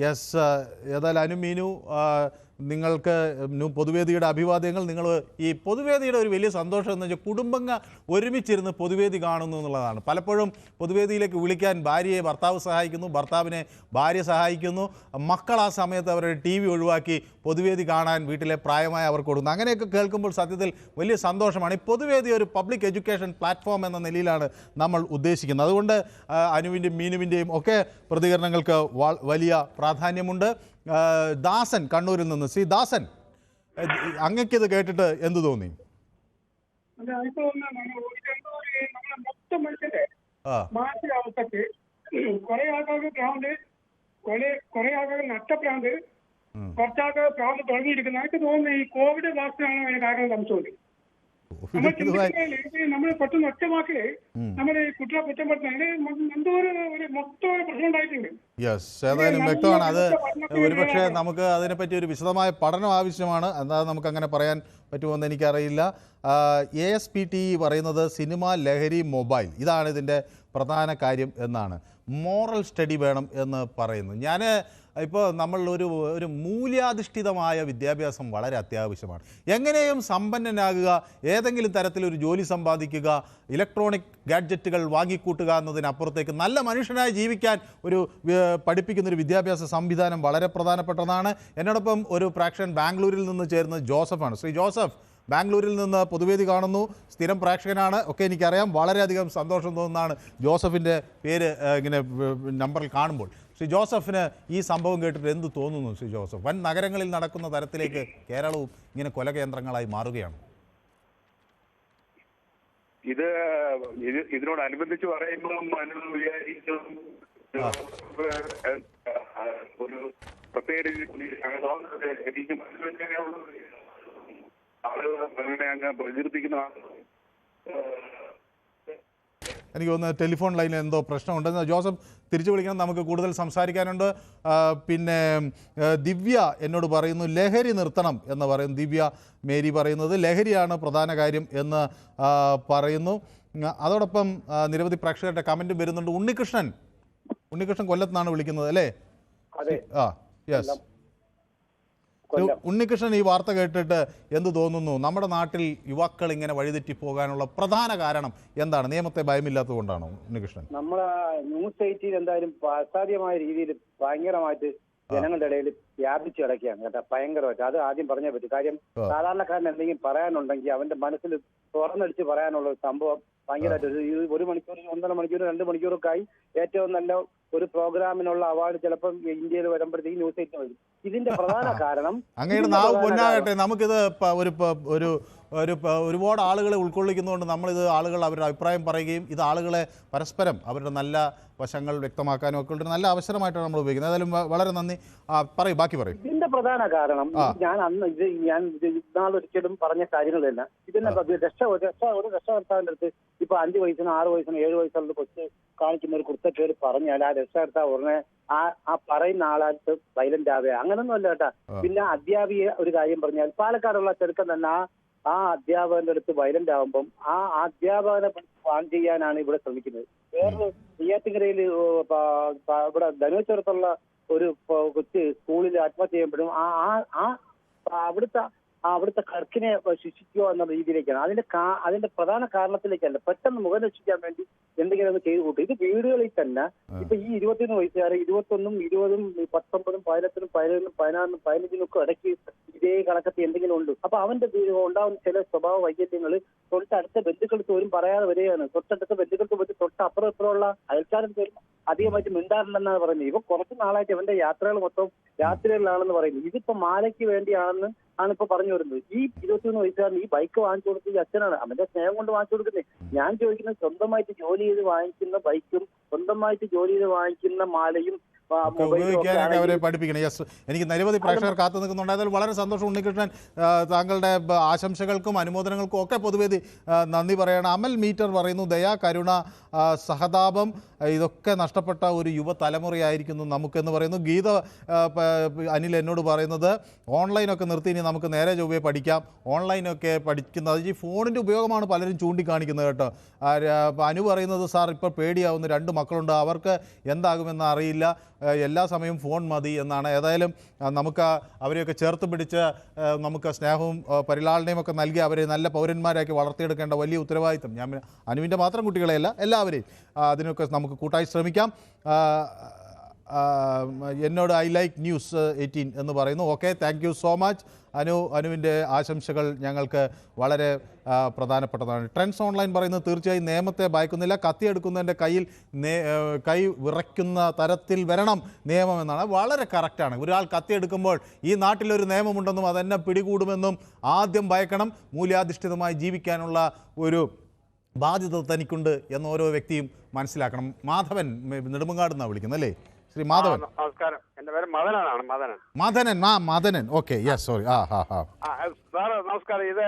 yes. ഏതായാലും അനു മീനു, നിങ്ങൾക്ക് പൊതുവേദിയുടെ അഭിവാദ്യങ്ങൾ. നിങ്ങൾ ഈ പൊതുവേദിയുടെ ഒരു വലിയ സന്തോഷം എന്ന് വെച്ചാൽ കുടുംബങ്ങൾ ഒരുമിച്ചിരുന്ന് പൊതുവേദി കാണുന്നു എന്നുള്ളതാണ്. പലപ്പോഴും പൊതുവേദിയിലേക്ക് വിളിക്കാൻ ഭാര്യയെ ഭർത്താവ് സഹായിക്കുന്നു, ഭർത്താവിനെ ഭാര്യ സഹായിക്കുന്നു, മക്കൾ ആ സമയത്ത് അവരുടെ TV ഒഴിവാക്കി പൊതുവേദി കാണാൻ വീട്ടിലെ പ്രായമായ അവർ കൊടുക്കുന്നു. അങ്ങനെയൊക്കെ കേൾക്കുമ്പോൾ സത്യത്തിൽ വലിയ സന്തോഷമാണ്. ഈ പൊതുവേദി ഒരു പബ്ലിക് എഡ്യൂക്കേഷൻ പ്ലാറ്റ്ഫോം എന്ന നിലയിലാണ് നമ്മൾ ഉദ്ദേശിക്കുന്നത്. അതുകൊണ്ട് അനുവിൻ്റെയും മീനുവിൻ്റെയും ഒക്കെ പ്രതികരണങ്ങൾക്ക് വലിയ പ്രാധാന്യമുണ്ട്. ദാസൻ കണ്ണൂരിൽ നിന്ന്, ശ്രീ ദാസൻ, അങ്ങക്കിത് കേട്ടിട്ട് എന്ത് തോന്നി? മൊത്തം മനുഷ്യന്റെ മാനസികാവസ്ഥക്ക് കുറെ ആൾക്കാർക്ക് ഭ്രാന്ത്, കുറെ ആൾക്കാർക്ക് നഷ്ടഭ്രാന്ത്, കുറച്ചാൾക്ക് ഭ്രാന്ത് തുടങ്ങിയിരിക്കുന്നത്. എനിക്ക് തോന്നുന്നു ഈ കോവിഡ് വാക്സിനാണ് അതിന് കാരണം സംശയമുണ്ട്. നമ്മൾ പെട്ടെന്ന് ഒറ്റവാക്കില് നമ്മുടെ കുട്ടികളെ കുറ്റപ്പെടുത്തുന്നത് എന്തോ ഒരു മൊത്തം ഒരു പ്രശ്നം ഉണ്ടായിട്ടുണ്ട്. യെസ്, ഏതായാലും വ്യക്തമാണ്. അത് ഒരുപക്ഷെ നമുക്ക് അതിനെപ്പറ്റി ഒരു വിശദമായ പഠനം ആവശ്യമാണ്. എന്താ നമുക്ക് അങ്ങനെ പറയാൻ പറ്റുമെന്ന് എനിക്കറിയില്ല. ASPT പറയുന്നത് സിനിമ, ലഹരി, മൊബൈൽ, ഇതാണ് ഇതിൻ്റെ പ്രധാന കാര്യം എന്നാണ്. മോറൽ സ്റ്റഡി വേണം എന്ന് പറയുന്നു. ഞാൻ ഇപ്പോൾ നമ്മൾ ഒരു മൂല്യാധിഷ്ഠിതമായ വിദ്യാഭ്യാസം വളരെ അത്യാവശ്യമാണ്. എങ്ങനെയും സമ്പന്നനാകുക, ഏതെങ്കിലും തരത്തിലൊരു ജോലി സമ്പാദിക്കുക, ഇലക്ട്രോണിക് ഗാഡ്ജറ്റുകൾ വാങ്ങിക്കൂട്ടുക എന്നതിനപ്പുറത്തേക്ക് നല്ല മനുഷ്യനായി ജീവിക്കാൻ പഠിപ്പിക്കുന്നൊരു വിദ്യാഭ്യാസ സംവിധാനം വളരെ പ്രധാനപ്പെട്ടതാണ്. എന്നോടൊപ്പം ഒരു പ്രേക്ഷകൻ ബാംഗ്ലൂരിൽ നിന്ന് ചേരുന്നത് ജോസഫാണ്. ശ്രീ ജോസഫ്, ബാംഗ്ലൂരിൽ നിന്ന് പൊതുവേദി കാണുന്നു, സ്ഥിരം പ്രേക്ഷകനാണ്, ഒക്കെ എനിക്കറിയാം. വളരെയധികം സന്തോഷം തോന്നുന്നതാണ് ജോസഫിൻ്റെ പേര് ഇങ്ങനെ നമ്പറിൽ കാണുമ്പോൾ. ശ്രീ ജോസഫിന് ഈ സംഭവം കേട്ടിട്ട് എന്ത് തോന്നുന്നു? ശ്രീ ജോസഫ്, വൻ നഗരങ്ങളിൽ നടക്കുന്ന തരത്തിലേക്ക് കേരളവും ഇങ്ങനെ കൊലകേന്ദ്രങ്ങളായി മാറുകയാണ്. ഇതിനോടനുബന്ധിച്ച് പറയുമ്പോൾ ഒരു പ്രത്യേക ആളുകൾ അങ്ങനെ അങ്ങ് പ്രകീർത്തിക്കുന്ന എനിക്ക് തോന്നുന്നു ടെലിഫോൺ ലൈനിൽ എന്തോ പ്രശ്നമുണ്ടെന്ന്. ജോസഫ് തിരിച്ചു വിളിക്കണം, നമുക്ക് കൂടുതൽ സംസാരിക്കാനുണ്ട്. പിന്നെ ദിവ്യ എന്നോട് പറയുന്നു ലഹരി നിർത്തണം എന്ന് പറയുന്നു. ദിവ്യ മേരി പറയുന്നത് ലഹരിയാണ് പ്രധാന കാര്യം എന്ന് പറയുന്നു. അതോടൊപ്പം നിരവധി പ്രേക്ഷകരുടെ കമൻറ്റും വരുന്നുണ്ട്. ഉണ്ണികൃഷ്ണൻ കൊല്ലത്തുനിന്നാണ് വിളിക്കുന്നത് അല്ലേ? യെസ്. ഉണ്ണികൃഷ്ണൻ, ഈ വാർത്ത കേട്ടിട്ട് എന്ത് തോന്നുന്നു? നമ്മുടെ നാട്ടിൽ യുവാക്കൾ ഇങ്ങനെ വഴിതെറ്റി പോകാനുള്ള പ്രധാന കാരണം എന്താണ്? നിയമത്തെ ഭയമില്ലാത്തത് കൊണ്ടാണോ ഉണ്ണികൃഷ്ണൻ? നമ്മളെ ന്യൂസ് 18 എന്തായാലും അസാധ്യമായ രീതിയിൽ ഭയങ്കരമായിട്ട് ജനങ്ങളുടെ ഇടയിൽ വ്യാപിച്ചു കിടക്കുകയാണ് കേട്ടോ, ഭയങ്കരമായിട്ട്. അത് ആദ്യം പറഞ്ഞേ പറ്റും. കാര്യം സാധാരണക്കാരൻ എന്തെങ്കിലും പറയാനുണ്ടെങ്കിൽ അവന്റെ മനസ്സിൽ തുറന്നടിച്ച് പറയാനുള്ള ഒരു സംഭവം ഭയങ്കരമായിട്ട് 1 മണിക്കൂർ 1.5 മണിക്കൂർ 2 മണിക്കൂറൊക്കെ ആയി ഏറ്റവും നല്ല ഒരു പ്രോഗ്രാമിനുള്ള അവാർഡ് ചിലപ്പോൾ ഇന്ത്യയിൽ വരുമ്പോഴത്തേക്ക് ന്യൂസ് 18 വരും. ഇതിന്റെ പ്രധാന കാരണം അങ്ങയുടെ നാവ് പൊന്നാകട്ടെ. നമുക്കിത് ഒരുപാട് ആളുകളെ ഉൾക്കൊള്ളിക്കുന്നതുകൊണ്ട് നമ്മളിത് അവരുടെ അഭിപ്രായം പറയുകയും ഇത് ആളുകളെ പരസ്പരം അവരുടെ നല്ല വശങ്ങൾ വ്യക്തമാക്കാനും ഒക്കെ ഉള്ള നല്ല അവസരമായിട്ടാണ് നമ്മൾ ഉപയോഗിക്കുന്നത്. ഏതായാലും വളരെ നന്ദി. ബാക്കി പറയും. ഇതിന്റെ പ്രധാന കാരണം ഞാൻ ഇന്നാളൊരിക്കലും പറഞ്ഞ കാര്യങ്ങളല്ല. ഇതിന്റെ ഒരു രക്ഷകർത്താവിന്റെ അടുത്ത് ഇപ്പൊ 5 വയസ്സിനും 6 വയസ്സിനും 7 വയസ്സുള്ള കൊച്ച് കാണിക്കുന്ന ഒരു കുർത്തക്കേട് പറഞ്ഞാൽ ആ രക്ഷകർത്താവ് ഉടനെ ആ പറയുന്ന ആളായിട്ട് സൈലന്റ് ആവുക അങ്ങനൊന്നും അല്ല കേട്ടാ. പിന്നെ അധ്യാപിക ഒരു കാര്യം പറഞ്ഞാൽ പാലക്കാടുള്ള ചെറുക്കൻ തന്നെ ആ അധ്യാപകന്റെ അടുത്ത് വയലന്റ് ആവുമ്പം ആ അധ്യാപകനെ ബാൻ ചെയ്യാനാണ് ഇവിടെ ശ്രമിക്കുന്നത്. വേറൊരു നെയ്യാറ്റിൻകരയിൽ ഇവിടെ ധനുവച്ചേർത്തുള്ള ഒരു കൊച്ച് സ്കൂളിൽ ആത്മഹത്യ ചെയ്യുമ്പോഴും അവിടുത്തെ ക്ലർക്കിനെ ശിക്ഷിക്കുക എന്ന രീതിയിലേക്കാണ്. അതിന്റെ പ്രധാന കാരണത്തിലേക്കല്ല, പെട്ടെന്ന് മുഖം രക്ഷിക്കാൻ വേണ്ടി എന്തെങ്കിലും ഒന്ന് ചെയ്തു കൂട്ടും. ഇത് വീടുകളിൽ തന്നെ ഇപ്പൊ ഈ 21 വയസ്സുകാരെ 21, 20, 19, 18, 11, 16, 15 ഒക്കെ ഇടയ്ക്ക് ഇതേ കണക്കത്തിൽ എന്തെങ്കിലും ഉണ്ട്. അപ്പൊ അവന്റെ ഉണ്ടാവുന്ന ചില സ്വഭാവ വൈകല്യങ്ങൾ തൊട്ടടുത്ത ബന്ധുക്കൾക്ക് പോലും പറയാതെ വരികയാണ്. തൊട്ടടുത്ത ബന്ധുക്കൾക്ക് പോയിട്ട് തൊട്ടപ്പുറം ഇപ്പുറമുള്ള അയൽക്കാരൻ പോലും അധികമായിട്ട് മിണ്ടാറില്ലെന്നാണ് പറയുന്നത്. ഇവ കുറച്ച് നാളായിട്ട് ഇവന്റെ യാത്രകൾ മൊത്തം രാത്രികളിലാണെന്ന് പറയുന്നത്. ഇതിപ്പോ മാലയ്ക്ക് വേണ്ടിയാണെന്ന് ഇപ്പൊ പറഞ്ഞു വരുന്നത്. ഈ 21 വയസ്സുകാരൻ ഈ ബൈക്ക് വാങ്ങിച്ചു കൊടുത്തത് ഈ അച്ഛനാണ്, അവന്റെ സ്നേഹം കൊണ്ട് വാങ്ങിച്ചു കൊടുക്കുന്നത്. ഞാൻ ചോദിക്കുന്നത് സ്വന്തമായിട്ട് ജോലി ചെയ്ത് വാങ്ങിക്കുന്ന ബൈക്കും സ്വന്തമായിട്ട് ജോലി ചെയ്ത് വാങ്ങിക്കുന്ന മാലയും ഉപയോഗിക്കാനൊക്കെ അവരെ പഠിപ്പിക്കണം. യെസ്, എനിക്ക് നിരവധി പ്രേക്ഷകർ കാത്തു നിൽക്കുന്നുണ്ട്. അതിൽ വളരെ സന്തോഷം. ഉണ്ണികൃഷ്ണൻ, താങ്കളുടെ ആശംസകൾക്കും അനുമോദനങ്ങൾക്കും ഒക്കെ പൊതുവേദി നന്ദി പറയണം. അമൽ മീറ്റർ പറയുന്നു ദയ, കരുണ, സഹതാപം ഇതൊക്കെ നഷ്ടപ്പെട്ട ഒരു യുവതലമുറയായിരിക്കുന്നു നമുക്കെന്ന് പറയുന്നു. ഗീത അനിൽ എന്നോട് പറയുന്നത് ഓൺലൈനൊക്കെ നിർത്തി ഇനി നമുക്ക് നേരെ ചൊവ്വേ പഠിക്കാം. ഓൺലൈനൊക്കെ പഠിക്കുന്നത് ഈ ഫോണിൻ്റെ ഉപയോഗമാണ് പലരും ചൂണ്ടിക്കാണിക്കുന്നത് കേട്ടോ. അനു പറയുന്നത് സാർ ഇപ്പോൾ പേടിയാവുന്ന 2 മക്കളുണ്ട്, അവർക്ക് എന്താകുമെന്ന് അറിയില്ല, എല്ലാ സമയവും ഫോൺ മതി എന്നാണ്. ഏതായാലും നമുക്ക് അവരെയൊക്കെ ചേർത്ത് പിടിച്ച് നമുക്ക് സ്നേഹവും പരിലാളനയും ഒക്കെ നൽകി അവരെ നല്ല പൗരന്മാരാക്കി വളർത്തിയെടുക്കേണ്ട വലിയ ഉത്തരവാദിത്തം ഞാൻ അനുവിൻ്റെ മാത്രം കുട്ടികളെയല്ല എല്ലാവരെയും അതിനൊക്കെ നമുക്ക് കൂട്ടായി ശ്രമിക്കാം. എന്നോട് ഐ ലൈക്ക് ന്യൂസ് 18 എന്ന് പറയുന്നു. Okay, thank you so much അനുവിൻ്റെ ആശംസകൾ ഞങ്ങൾക്ക് വളരെ പ്രധാനപ്പെട്ടതാണ്. ട്രെൻഡ്സ് ഓൺലൈൻ പറയുന്നത് തീർച്ചയായും നിയമത്തെ ഭയക്കുന്നില്ല, കത്തിയെടുക്കുന്നതിൻ്റെ കൈ വിറയ്ക്കുന്ന തരത്തിൽ വരണം നിയമം എന്നാണ്. വളരെ കറക്റ്റാണ്. ഒരാൾ കത്തിയെടുക്കുമ്പോൾ ഈ നാട്ടിലൊരു നിയമമുണ്ടെന്നും അതെന്നെ പിടികൂടുമെന്നും ആദ്യം ഭയക്കണം. മൂല്യാധിഷ്ഠിതമായി ജീവിക്കാനുള്ള ഒരു ബാധ്യത തനിക്കുണ്ട് എന്ന് ഓരോ വ്യക്തിയും മനസ്സിലാക്കണം. മാധവൻ നെടുമങ്ങാട് നിന്നാണ് വിളിക്കുന്നത് അല്ലേ? ശ്രീ മാധവൻ. നമസ്കാരം, എന്റെ പേര് മദനാണ്. Madanan. Okay, yes, sorry. Sir നമസ്കാരം. ഇത്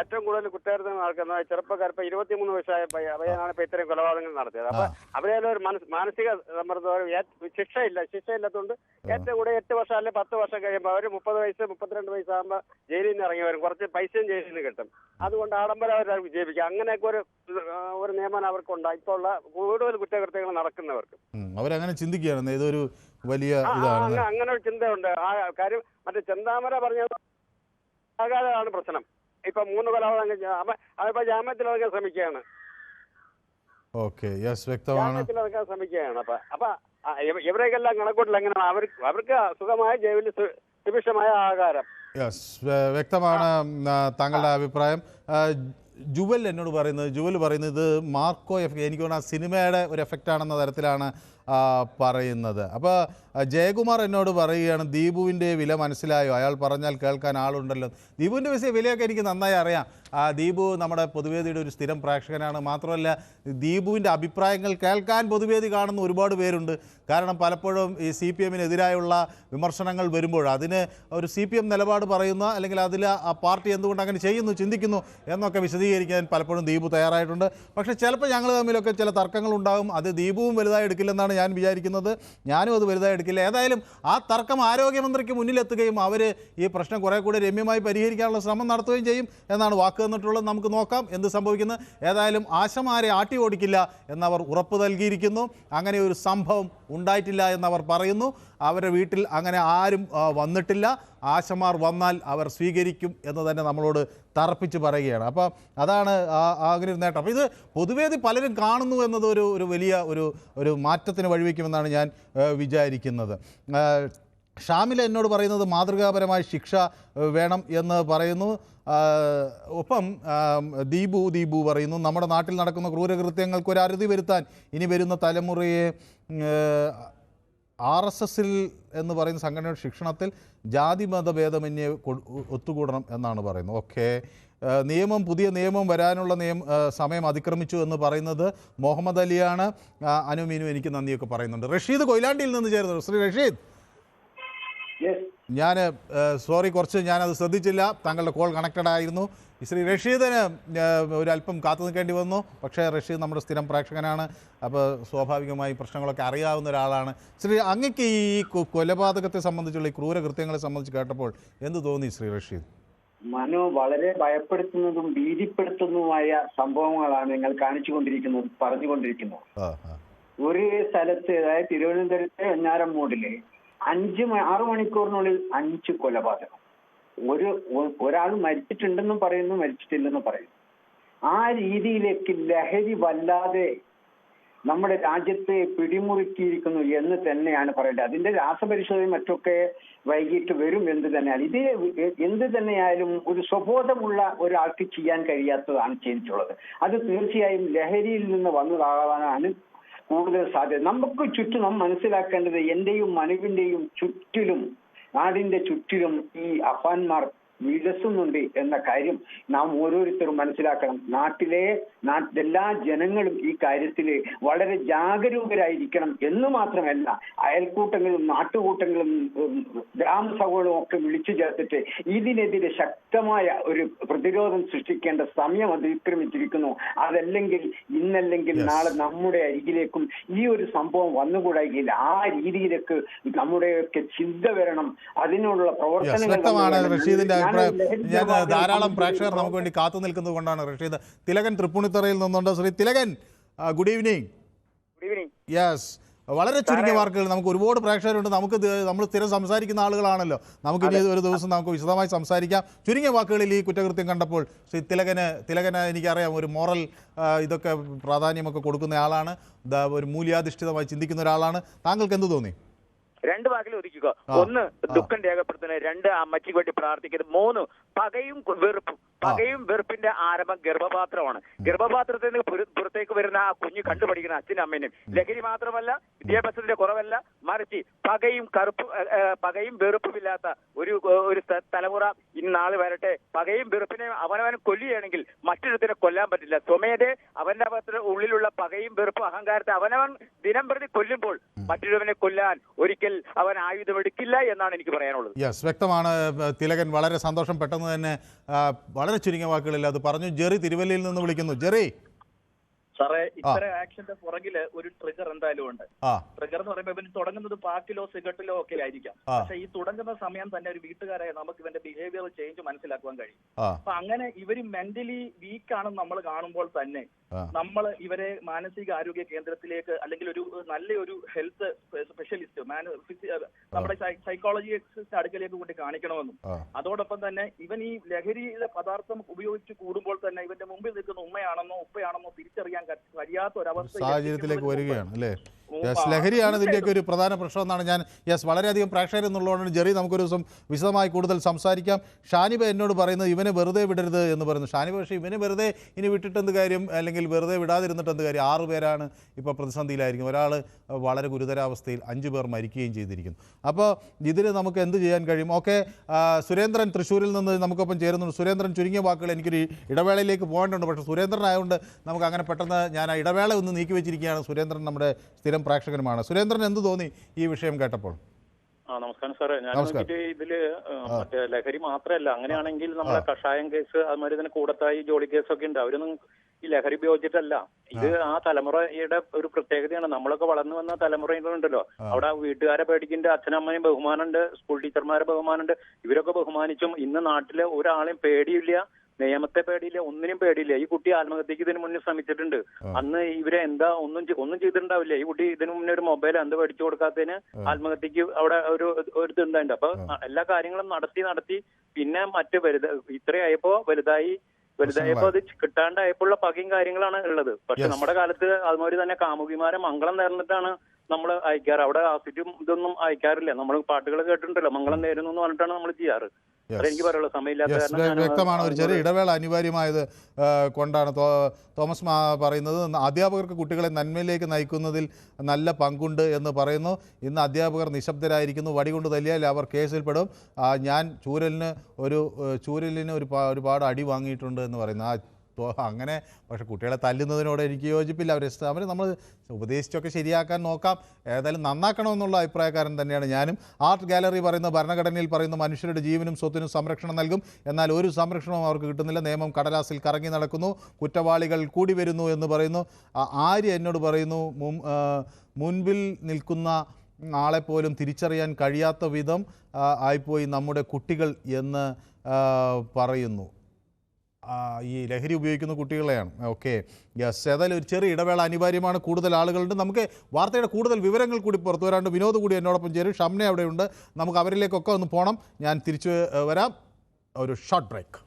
ഏറ്റവും കൂടുതൽ കുറ്റകൃത്യം നടക്കുന്ന ചെറുപ്പക്കാർ ഇപ്പൊ 23 വയസ്സായ പയ്യനാണ് ഇപ്പൊ ഇത്രയും കൊലപാതകങ്ങൾ നടത്തിയത്. അപ്പൊ അവരെല്ലാം ഒരു മാനസിക സമ്മർദ്ദം, ശിക്ഷയില്ലാത്തതുകൊണ്ട് ഏറ്റവും കൂടുതൽ 8 വർഷം അല്ലെങ്കിൽ 10 വർഷം കഴിയുമ്പോൾ അവർ 30 വയസ്സ് 32 വയസ്സാകുമ്പോൾ ജയിലിൽ നിന്ന് ഇറങ്ങി വരും. കുറച്ച് പൈസയും ജയിലിൽ നിന്ന് കിട്ടും. അതുകൊണ്ട് ആഡംബരം വിജയിപ്പിക്കും. അങ്ങനെയൊക്കെ ഒരു നിയമനം അവർക്കുണ്ട് ഇപ്പോൾ ഉള്ള കൂടുതൽ കുറ്റകൃത്യങ്ങൾ നടക്കുന്നവർക്ക്. അവരങ്ങനെ ചിന്തിക്കുകയാണ്, ഇതൊരു വലിയ അങ്ങനെ ഒരു ചിന്തയുണ്ട്. ആ കാര്യം മറ്റേ ചെന്താമര പറഞ്ഞത് ആകാതാണ് പ്രശ്നം. ഇപ്പൊ 3 കൊലപാതകം അതിപ്പോ ജാമ്യത്തിലിറങ്ങാൻ ശ്രമിക്കുകയാണ്. ജാമ്യത്തിലിറക്കാൻ ശ്രമിക്കുകയാണ്. അപ്പൊ ഇവരെല്ലാം കണക്കൂട്ടിൽ എങ്ങനെയാണ് അവർക്ക് സുഖമായ ജയിലിൽ സുഭിക്ഷമായ ആകാരം. വ്യക്തമാണ് താങ്കളുടെ അഭിപ്രായം. ജുവൽ എന്നോട് പറയുന്നത് ഇത് മാർക്കോ എഫക്റ്റ്, എനിക്ക് തോന്നുന്നു സിനിമയുടെ ഒരു എഫക്റ്റ് ആണെന്ന തരത്തിലാണ് പറയുന്നത്. അപ്പോൾ ജയകുമാർ എന്നോട് പറയുകയാണ്, ദീപുവിൻ്റെ വില മനസ്സിലായോ, അയാൾ പറഞ്ഞാൽ കേൾക്കാൻ ആളുണ്ടല്ലോ. ദീപുവിൻ്റെ വിലയൊക്കെ എനിക്ക് നന്നായി അറിയാം. ദീപു നമ്മുടെ പൊതുവേദിയുടെ ഒരു സ്ഥിരം പ്രേക്ഷകനാണ്. മാത്രമല്ല ദീപുവിൻ്റെ അഭിപ്രായങ്ങൾ കേൾക്കാൻ പൊതുവേദി കാണുന്ന ഒരുപാട് പേരുണ്ട്. കാരണം പലപ്പോഴും ഈ CPM-നെതിരായുള്ള വിമർശനങ്ങൾ വരുമ്പോൾ അതിന് ഒരു CPM നിലപാട് പറയുന്ന, അല്ലെങ്കിൽ അതിൽ ആ പാർട്ടി എന്തുകൊണ്ട് അങ്ങനെ ചെയ്യുന്നു, ചിന്തിക്കുന്നു എന്നൊക്കെ വിശദീകരിക്കാൻ പലപ്പോഴും ദീപു തയ്യാറായിട്ടുണ്ട്. പക്ഷേ ചിലപ്പോൾ ഞങ്ങൾ തമ്മിലൊക്കെ ചില തർക്കങ്ങളുണ്ടാകും. അത് ദീപുവും വലുതായി എടുക്കില്ലെന്നാണ് ഞാൻ വിചാരിക്കുന്നത്. ഞാനും അത് വലുതായി എടുക്കില്ല. ഏതായാലും ആ തർക്കം ആരോഗ്യമന്ത്രിക്ക് മുന്നിലെത്തുകയും അവർ ഈ പ്രശ്നം കുറേ കൂടി രമ്യമായി പരിഹരിക്കാനുള്ള ശ്രമം നടത്തുകയും ചെയ്യും എന്നാണ് വാക്ക് തന്നിട്ടുള്ളത്. നമുക്ക് നോക്കാം എന്ത് സംഭവിക്കുന്നത്. ഏതായാലും ആശമാരെ ആട്ടി ഓടിക്കില്ല എന്നവർ ഉറപ്പ് നൽകിയിരിക്കുന്നു. അങ്ങനെ ഒരു സംഭവം ഉണ്ടായിട്ടില്ല എന്നവർ പറയുന്നു. അവരുടെ വീട്ടിൽ അങ്ങനെ ആരും വന്നിട്ടില്ല. ആശമാർ വന്നാൽ അവർ സ്വീകരിക്കും എന്ന് തന്നെ നമ്മളോട് തറപ്പിച്ച് പറയുകയാണ്. അപ്പോൾ അതാണ് അങ്ങനെ ഒരു നേട്ടം. അപ്പോൾ ഇത് പൊതുവേദി പലരും കാണുന്നു എന്നത് ഒരു വലിയ ഒരു മാറ്റത്തിന് വഴിവെക്കുമെന്നാണ് ഞാൻ വിചാരിക്കുന്നത്. ഷാമിൽ എന്നോട് പറയുന്നത് മാതൃകാപരമായ ശിക്ഷ വേണം എന്ന് പറയുന്നു. ഒപ്പം ദീപു പറയുന്നു, നമ്മുടെ നാട്ടിൽ നടക്കുന്ന ക്രൂരകൃത്യങ്ങൾക്ക് ഒരു അറുതി വരുത്താൻ ഇനി വരുന്ന തലമുറയെ RSSൽ എന്ന് പറയുന്ന സംഘടനയുടെ ശിക്ഷണത്തിൽ ജാതി മതഭേദമന്യേ ഒത്തുകൂടണം എന്നാണ് പറയുന്നത്. ഓക്കെ, പുതിയ നിയമം വരാനുള്ള സമയം അതിക്രമിച്ചു എന്ന് പറയുന്നത് മുഹമ്മദ് അലിയാണ്. അനുമീനും എനിക്ക് നന്ദിയൊക്കെ പറയുന്നുണ്ട്. റഷീദ് കൊയിലാണ്ടിയിൽ നിന്ന് ചേർന്നു. ശ്രീ റഷീദ്, ഞാൻ ഞാനത് ശ്രദ്ധിച്ചില്ല. താങ്കളുടെ കോൾ കണക്റ്റഡ് ആയിരുന്നു. ശ്രീ റഷീദിന് ഒരല്പം കാത്തു നിൽക്കേണ്ടി വന്നു. പക്ഷേ റഷീദ് നമ്മുടെ സ്ഥിരം പ്രേക്ഷകനാണ്. അപ്പോൾ സ്വാഭാവികമായി പ്രശ്നങ്ങളൊക്കെ അറിയാവുന്ന ഒരാളാണ്. ശ്രീ, അങ്ങക്ക് ഈ കൊലപാതകത്തെ സംബന്ധിച്ചുള്ള ഈ ക്രൂരകൃത്യങ്ങളെ സംബന്ധിച്ച് കേട്ടപ്പോൾ എന്ത് തോന്നി ശ്രീ റഷീദ്? മനു, വളരെ ഭയപ്പെടുത്തുന്നതും ഭീതിപ്പെടുത്തുന്നതുമായ സംഭവങ്ങളാണ് നിങ്ങൾ കാണിച്ചുകൊണ്ടിരിക്കുന്നത്, പറഞ്ഞുകൊണ്ടിരിക്കുന്നത്. ഒരു സ്ഥലത്ത്, അതായത് തിരുവനന്തപുരത്തെ വെഞ്ഞാറമ്മൂടില് 6 മണിക്കൂറിനുള്ളിൽ 5 കൊലപാതകം. ഒരാൾ മരിച്ചിട്ടുണ്ടെന്നും പറയുന്നു, മരിച്ചിട്ടില്ലെന്നും പറയുന്നു. ആ രീതിയിലേക്ക് ലഹരി വല്ലാതെ നമ്മുടെ രാജ്യത്തെ പിടിമുറുക്കിയിരിക്കുന്നു എന്ന് തന്നെയാണ് പറയേണ്ടത്. അതിന്റെ രാസപരിശോധനയും മറ്റൊക്കെ വൈകിട്ട് വരും എന്ന് തന്നെയാണ്. ഇത് എന്ത് തന്നെയായാലും ഒരു സ്വബോധമുള്ള ഒരാൾക്ക് ചെയ്യാൻ കഴിയാത്തതാണ് ചെയ്തിട്ടുള്ളത്. അത് തീർച്ചയായും ലഹരിയിൽ നിന്ന് വന്നതാകാനാണ് കൂടുതൽ സാധ്യത. നമുക്ക് ചുറ്റും നാം മനസ്സിലാക്കേണ്ടത്, എന്റെയും മനുവിന്റെയും ചുറ്റിലും, നാടിന്റെ ചുറ്റിലും ഈ അഫാന്മാർ വിലസുന്നുണ്ട് എന്ന കാര്യം നാം ഓരോരുത്തരും മനസ്സിലാക്കണം. എല്ലാ ജനങ്ങളും ഈ കാര്യത്തിൽ വളരെ ജാഗരൂകരായിരിക്കണം എന്ന് മാത്രമല്ല, അയൽക്കൂട്ടങ്ങളും നാട്ടുകൂട്ടങ്ങളും ഗ്രാമസഭകളും ഒക്കെ വിളിച്ചു ചേർത്തിട്ട് ഇതിനെതിരെ ശക്തമായ ഒരു പ്രതിരോധം സൃഷ്ടിക്കേണ്ട സമയം അതിക്രമിച്ചിരിക്കുന്നു. അതല്ലെങ്കിൽ ഇന്നല്ലെങ്കിൽ നാളെ നമ്മുടെ അരികിലേക്കും ഈ ഒരു സംഭവം വന്നുകൂടായില്ല. ആ രീതിയിലേക്ക് നമ്മുടെയൊക്കെ ചിന്ത വരണം. അതിനുള്ള പ്രവർത്തനങ്ങൾ ഞാൻ ധാരാളം പ്രേക്ഷകർ നമുക്ക് വേണ്ടി കാത്തു നിൽക്കുന്നത് കൊണ്ടാണ്. റഷീദ് തിലകൻ തൃപ്പൂണിത്തറയിൽ നിന്നുണ്ട്. Shri Thilakan, good evening. Yes, വളരെ ചുരുങ്ങിയ വാക്കുകൾ. നമുക്ക് ഒരുപാട് പ്രേക്ഷകരുണ്ട്. നമ്മൾ സ്ഥിരം സംസാരിക്കുന്ന ആളുകളാണല്ലോ. നമുക്ക് ഇനി ഒരു ദിവസം നമുക്ക് വിശദമായി സംസാരിക്കാം. ചുരുങ്ങിയ വാക്കുകളിൽ ഈ കുറ്റകൃത്യം കണ്ടപ്പോൾ ശ്രീ തിലകന് എനിക്കറിയാം, ഒരു മോറൽ ഇതൊക്കെ പ്രാധാന്യമൊക്കെ കൊടുക്കുന്ന ആളാണ്, ഒരു മൂല്യാധിഷ്ഠിതമായി ചിന്തിക്കുന്ന ഒരാളാണ്. താങ്കൾക്ക് എന്ത് തോന്നി? 2 വാക്കിൽ ഒതുക്കുക. 1 ദുഃഖം രേഖപ്പെടുത്തുന്നത്, 2 അമ്മയ്ക്ക് വേണ്ടി പ്രാർത്ഥിക്കുന്നത്, 3 പകയും വെറുപ്പും. പകയും വെറുപ്പിന്റെ ആരംഭം ഗർഭപാത്രമാണ്. ഗർഭപാത്രത്തിൽ നിന്ന് പുറത്തേക്ക് വരുന്ന ആ കുഞ്ഞ് കണ്ടുപഠിക്കുന്ന അച്ഛനും അമ്മേനും ലഹരി മാത്രമല്ല, വിദ്യാഭ്യാസത്തിന്റെ കുറവല്ല, മറിച്ച് പകയും വെറുപ്പുമില്ലാത്ത ഒരു തലമുറ ഇന്ന് നാളെ വരട്ടെ. പകയും വെറുപ്പിനെ അവനവൻ കൊല്ലുകയാണെങ്കിൽ മറ്റൊരുത്തിനെ കൊല്ലാൻ പറ്റില്ല. സ്വമേധേ അവന്റെ ഉള്ളിലുള്ള പകയും വെറുപ്പും അഹങ്കാരത്തെ അവനവൻ ദിനം പ്രതി കൊല്ലുമ്പോൾ മറ്റൊരുവനെ കൊല്ലാൻ ഒരിക്കൽ അവൻ ആയുധമെടുക്കില്ല എന്നാണ് എനിക്ക് പറയാനുള്ളത്. യെസ്, വ്യക്തമാണ് തിലകൻ. വളരെ സന്തോഷം. പെട്ടെന്ന് തന്നെ വളരെ ചുരുങ്ങിയ വാക്കുകളിൽ അത് പറഞ്ഞു. ജെറി തിരുവല്ലയിൽ നിന്ന് വിളിക്കുന്നു. ജെറി സാറേ, ഇത്തരം ആക്ഷന്റെ പുറകില് ഒരു ട്രിഗർ എന്തായാലും ഉണ്ട്. ട്രിഗർ എന്ന് പറയുമ്പോൾ ഇവന് തുടങ്ങുന്നത് പാർട്ടിലോ സിഗരറ്റിലോ ഒക്കെ ആയിരിക്കാം. പക്ഷെ ഈ തുടങ്ങുന്ന സമയം തന്നെ ഒരു വീട്ടുകാരായ നമുക്ക് ഇവന്റെ ബിഹേവിയർ ചേഞ്ച് മനസ്സിലാക്കുവാൻ കഴിയും. അപ്പൊ അങ്ങനെ ഇവര് മെന്റലി വീക്ക് ആണെന്ന് നമ്മൾ കാണുമ്പോൾ തന്നെ നമ്മൾ ഇവരെ മാനസിക ആരോഗ്യ കേന്ദ്രത്തിലേക്ക്, അല്ലെങ്കിൽ ഒരു നല്ലൊരു ഹെൽത്ത് സ്പെഷ്യലിസ്റ്റ്, നമ്മുടെ സൈക്കോളജി അടുക്കലേക്ക് കൂടി കാണിക്കണമെന്നും, അതോടൊപ്പം തന്നെ ഇവൻ ഈ ലഹരിയിലെ പദാർത്ഥം ഉപയോഗിച്ച് കൂടുമ്പോൾ തന്നെ ഇവന്റെ മുമ്പിൽ നിൽക്കുന്ന ഉമ്മയാണെന്നോ ഉപ്പയാണെന്നോ തിരിച്ചറിയാൻ കഴിയാത്ത ഒരവസ്ഥ സാഹചര്യത്തിലേക്ക് വരികയാണ് അല്ലേ? ലഹരിയാണ് ഇതിൻ്റെയൊക്കെ ഒരു പ്രധാന പ്രശ്നം എന്നാണ് ഞാൻ വളരെയധികം പ്രേക്ഷകർ എന്നുള്ളതുകൊണ്ടാണ് ജെറി നമുക്കൊരു ദിവസം വിശദമായി കൂടുതൽ സംസാരിക്കാം. ഷാനിബ എന്നോട് പറയുന്നത് ഇവനെ വെറുതെ വിടരുത് എന്ന് പറയുന്നു. ഷാനിബ, പക്ഷേ ഇവനെ വെറുതെ ഇനി വിട്ടിട്ടെന്ത് കാര്യം? അല്ലെങ്കിൽ അല്ലെങ്കിൽ വെറുതെ വിടാതിരുന്നിട്ട് എന്ത് കാര്യം? 6 പേരാണ് ഇപ്പോൾ പ്രതിസന്ധിയിലായിരിക്കും. ഒരാൾ വളരെ ഗുരുതരാവസ്ഥയിൽ, 5 പേർ മരിക്കുകയും ചെയ്തിരിക്കുന്നു. അപ്പോൾ ഇതിൽ നമുക്ക് എന്ത് ചെയ്യാൻ കഴിയും? ഓക്കെ, സുരേന്ദ്രൻ തൃശ്ശൂരിൽ നിന്ന് നമുക്കൊപ്പം ചേരുന്നുണ്ട്. സുരേന്ദ്രൻ, ചുരുങ്ങിയ വാക്കുകൾ, എനിക്കൊരു ഇടവേളയിലേക്ക് പോകേണ്ടതുണ്ട്. പക്ഷേ സുരേന്ദ്രൻ ആയതുകൊണ്ട് നമുക്ക് അങ്ങനെ പെട്ടെന്ന് ഞാൻ ആ ഇടവേള ഒന്ന് നീക്കി വെച്ചിരിക്കുകയാണ്. സുരേന്ദ്രൻ നമ്മുടെ സ്ഥിരം പ്രേക്ഷകനുമാണ്. സുരേന്ദ്രൻ, എന്ത് തോന്നി ഈ വിഷയം കേട്ടപ്പോൾ? നമസ്കാരം സാറേ. ഞാൻ നോക്കിയിട്ട് ഇതില് മറ്റേ ലഹരി മാത്രമല്ല, അങ്ങനെയാണെങ്കിൽ നമ്മളെ കഷായം കേസ്, അതുമാതിരി തന്നെ കൂടത്തായി ജോളി കേസൊക്കെ ഉണ്ട്. അവരൊന്നും ഈ ലഹരി ഉപയോഗിച്ചിട്ടല്ല. ഇത് ആ തലമുറയുടെ ഒരു പ്രത്യേകതയാണ്. നമ്മളൊക്കെ വളർന്നു വന്ന തലമുറകളുണ്ടല്ലോ, അവിടെ വീട്ടുകാരെ പേടിക്കുന്നുണ്ട്, അച്ഛനമ്മയും ബഹുമാനമുണ്ട്, സ്കൂൾ ടീച്ചർമാരെ ബഹുമാനമുണ്ട്. ഇവരൊക്കെ ബഹുമാനിച്ചും ഇന്ന് നാട്ടിലെ ഒരാളെയും പേടിയില്ല, നിയമത്തെ പേടിയില്ല, ഒന്നിനും പേടിയില്ല. ഈ കുട്ടി ആത്മഹത്യക്ക് ഇതിനു മുന്നേ ശ്രമിച്ചിട്ടുണ്ട്. അന്ന് ഇവരെ എന്താ ഒന്നും ചെയ്തിട്ടുണ്ടാവില്ല. ഈ കുട്ടി ഇതിനു മുന്നേ ഒരു മൊബൈൽ എന്ത് മേടിച്ചു കൊടുക്കാത്തതിന് ആത്മഹത്യക്ക് അവിടെ ഒരു ഇതുണ്ടായിട്ടുണ്ട്. അപ്പൊ എല്ലാ കാര്യങ്ങളും നടത്തി പിന്നെ മറ്റു ഇത്രയായപ്പോ വലുതായപ്പോ അത് കിട്ടാണ്ടായപ്പോഴുള്ള പകയും കാര്യങ്ങളാണ് ഉള്ളത്. പക്ഷെ നമ്മുടെ കാലത്ത് അതുമാതിരി തന്നെ കാമുകിമാരെ മംഗളം നേർന്നിട്ടാണ് നമ്മൾ അയക്കാറ്. അവിടെ ആസിറ്റും ഇതൊന്നും അയക്കാറില്ല. നമ്മൾ പാട്ടുകൾ കേട്ടിട്ടുണ്ടല്ലോ, മംഗളം നേരുന്നു എന്ന് പറഞ്ഞിട്ടാണ് നമ്മൾ ചെയ്യാറ്. എനിക്ക് പറയുള്ളൂ, സമയമില്ലാത്ത വ്യക്തമാണ്. ഒരു ചെറിയ ഇടവേള അനിവാര്യമായത് കൊണ്ടാണ് തോമസ് പറയുന്നത്. അധ്യാപകർക്ക് കുട്ടികളെ നന്മയിലേക്ക് നയിക്കുന്നതിൽ നല്ല പങ്കുണ്ട് എന്ന് പറയുന്നു. ഇന്ന് അധ്യാപകർ നിശബ്ദരായിരിക്കുന്നു. വടികൊണ്ട് തല്ലിയാൽ അവർ കേസിൽപ്പെടും. ഞാൻ ചൂരലിന് ഒരുപാട് അടി വാങ്ങിയിട്ടുണ്ട് എന്ന് പറയുന്നു. അങ്ങനെ പക്ഷെ കുട്ടികളെ തല്ലുന്നതിനോട് എനിക്ക് യോജിപ്പില്ല. അവർ നമ്മൾ ഉപദേശിച്ചൊക്കെ ശരിയാക്കാൻ നോക്കാം. ഏതായാലും നന്നാക്കണമെന്നുള്ള അഭിപ്രായക്കാരൻ തന്നെയാണ് ഞാനും. ആർട്ട് ഗാലറി പറയുന്ന ഭരണഘടനയിൽ പറയുന്ന മനുഷ്യരുടെ ജീവനും സ്വത്തിനും സംരക്ഷണം നൽകും. എന്നാൽ ഒരു സംരക്ഷണവും അവർക്ക് കിട്ടുന്നില്ല. നിയമം കടലാസിൽ കറങ്ങി നടക്കുന്നു. കുറ്റവാളികൾ കൂടി വരുന്നു എന്ന് പറയുന്നു. ആര്യ എന്നോട് പറയുന്നു, മുൻപിൽ നിൽക്കുന്ന ആളെപ്പോലും തിരിച്ചറിയാൻ കഴിയാത്ത വിധം ആയിപ്പോയി നമ്മുടെ കുട്ടികൾ എന്ന് പറയുന്നു. ഈ ലഹരി ഉപയോഗിക്കുന്ന കുട്ടികളെയാണ്. Okay, yes. ഏതായാലും ഒരു ചെറിയ ഇടവേള അനിവാര്യമാണ്. കൂടുതൽ ആളുകളുണ്ട്. നമുക്ക് വാർത്തയുടെ കൂടുതൽ വിവരങ്ങൾ കൂടി പുറത്തു വരാണ്ട് വിനോദ് കൂടി എന്നോടൊപ്പം ചേരും. ഷംന അവിടെയുണ്ട്. നമുക്ക് അവരിലേക്കൊക്കെ ഒന്ന് പോകണം. ഞാൻ തിരിച്ചു വരാം. ഒരു ഷോർട്ട് ബ്രേക്ക്.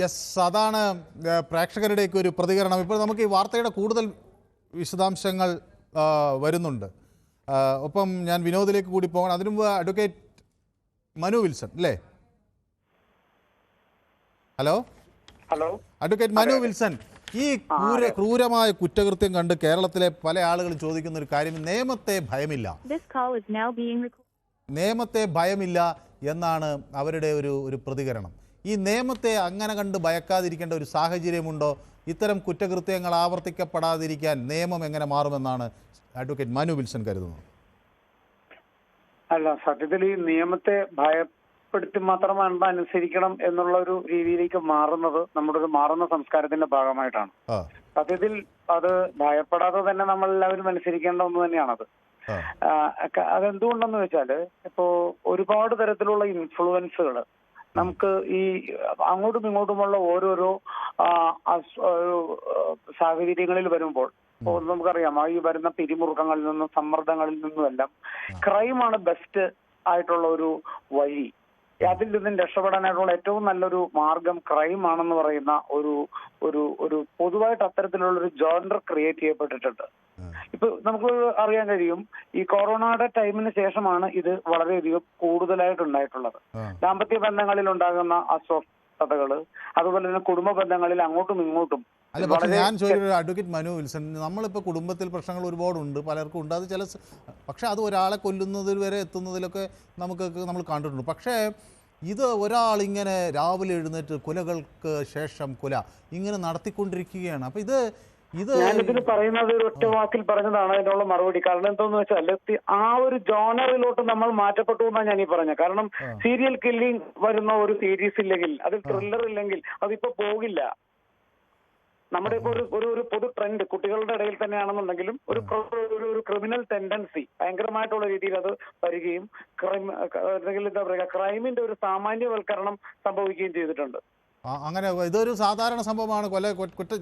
യെസ്, അതാണ് പ്രേക്ഷകരുടെയൊക്കെ ഒരു പ്രതികരണം. ഇപ്പോൾ നമുക്ക് ഈ വാർത്തയുടെ കൂടുതൽ വിശദാംശങ്ങൾ വരുന്നുണ്ട്. ഒപ്പം ഞാൻ വിനോദിലേക്ക് കൂടി പോകണം. അതിനു മുമ്പ് അഡ്വക്കേറ്റ് മനു വിൽസൺ അല്ലേ? ഹലോ, അഡ്വക്കേറ്റ് മനു വിൽസൺ, ഈ ക്രൂരമായ കുറ്റകൃത്യം കണ്ട് കേരളത്തിലെ പല ആളുകളും ചോദിക്കുന്ന ഒരു കാര്യം, നിയമത്തെ ഭയമില്ല എന്നാണ് അവരുടെ ഒരു പ്രതികരണം. ഈ നിയമത്തെ അങ്ങനെ കണ്ട് ഭയക്കാതിരിക്കേണ്ട ഒരു സാഹചര്യമുണ്ടോ? ഇത്തരം കുറ്റകൃത്യങ്ങൾ ആവർത്തിക്കപ്പെടാതിരിക്കാൻ നിയമം എങ്ങനെ മാറുമെന്നാണ് അഡ്വക്കേറ്റ് മനു വിൽസൺ കരുതുന്നത്? അല്ല, സത്യത്തിൽ ഈ നിയമത്തെ ഭയപ്പെടുത്തി മാത്രമാണ് അനുസരിക്കണം എന്നുള്ള ഒരു രീതിയിലേക്ക് മാറുന്നത് നമ്മുടെ ഒരു മാറുന്ന സംസ്കാരത്തിന്റെ ഭാഗമായിട്ടാണ്. സത്യത്തിൽ അത് ഭയപ്പെടാതെ തന്നെ നമ്മൾ എല്ലാവരും അനുസരിക്കേണ്ട ഒന്ന് തന്നെയാണത്. അതെന്തുകൊണ്ടെന്ന് വെച്ചാല്, ഇപ്പോ ഒരുപാട് തരത്തിലുള്ള ഇൻഫ്ലുവൻസുകൾ നമുക്ക് ഈ അങ്ങോട്ടും ഇങ്ങോട്ടുമുള്ള ഓരോരോ സാഹചര്യങ്ങളിൽ വരുമ്പോൾ നമുക്കറിയാം, ഈ വരുന്ന പിരിമുറുക്കങ്ങളിൽ നിന്നും സമ്മർദ്ദങ്ങളിൽ നിന്നുമെല്ലാം ക്രൈമാണ് ബെസ്റ്റ് ആയിട്ടുള്ള ഒരു വഴി. അതിൽ നിന്നും രക്ഷപ്പെടാനായിട്ടുള്ള ഏറ്റവും നല്ലൊരു മാർഗം ക്രൈം ആണെന്ന് പറയുന്ന ഒരു പൊതുവായിട്ട് അത്തരത്തിലുള്ള ഒരു ജോണർ ക്രിയേറ്റ് ചെയ്യപ്പെട്ടിട്ടുണ്ട്. ഇപ്പൊ നമുക്ക് അറിയാൻ കഴിയും, ഈ കൊറോണയുടെ ടൈമിന് ശേഷമാണ് ഇത് വളരെയധികം കൂടുതലായിട്ടുണ്ടായിട്ടുള്ളത്. ദാമ്പത്യ ബന്ധങ്ങളിൽ ഉണ്ടാകുന്ന അസ്വസ്ഥതകള്, അതുപോലെ തന്നെ കുടുംബ ബന്ധങ്ങളിൽ അങ്ങോട്ടും ഇങ്ങോട്ടും. അല്ല, പക്ഷെ ഞാൻ ചോദിക്കുന്നത് അഡ്വക്കേറ്റ് മനു വിൽസൺ, നമ്മളിപ്പോൾ കുടുംബത്തിൽ പ്രശ്നങ്ങൾ ഒരുപാടുണ്ട്, പലർക്കും ഉണ്ട്. അത് പക്ഷെ അത് ഒരാളെ കൊല്ലുന്നതിൽ വരെ എത്തുന്നതിലൊക്കെ നമ്മൾ കണ്ടിട്ടുണ്ട്. പക്ഷേ ഇത് ഒരാളിങ്ങനെ രാവിലെ എഴുന്നേറ്റ് കുലകൾക്ക് ശേഷം കുല ഇങ്ങനെ നടത്തിക്കൊണ്ടിരിക്കുകയാണ്. അപ്പം ഞാനിതിന് പറയുന്നത് ഒരു ഒറ്റ വാക്കിൽ പറഞ്ഞതാണ് അതിനുള്ള മറുപടി. കാരണം എന്താന്ന് വെച്ചാൽ, ആ ഒരു ജോണറിലോട്ട് നമ്മൾ മാറ്റപ്പെട്ടു എന്നാണ് ഞാൻ ഈ പറഞ്ഞത്. കാരണം സീരിയൽ കില്ലിംഗ് വരുന്ന ഒരു സീരീസ് ഇല്ലെങ്കിൽ, അതിൽ ത്രില്ലർ ഇല്ലെങ്കിൽ അതിപ്പോ പോകില്ല. നമ്മുടെ ഇപ്പൊ ഒരു പൊതു ട്രെൻഡ് കുട്ടികളുടെ ഇടയിൽ തന്നെയാണെന്നുണ്ടെങ്കിലും ഒരു ക്രിമിനൽ ടെൻഡൻസി ഭയങ്കരമായിട്ടുള്ള രീതിയിൽ അത് വരികയും എന്താ പറയുക, ക്രൈമിന്റെ ഒരു സാമാന്യവൽക്കരണം സംഭവിക്കുകയും ചെയ്തിട്ടുണ്ട്. അങ്ങനെ ഇതൊരു സാധാരണ സംഭവമാണ്.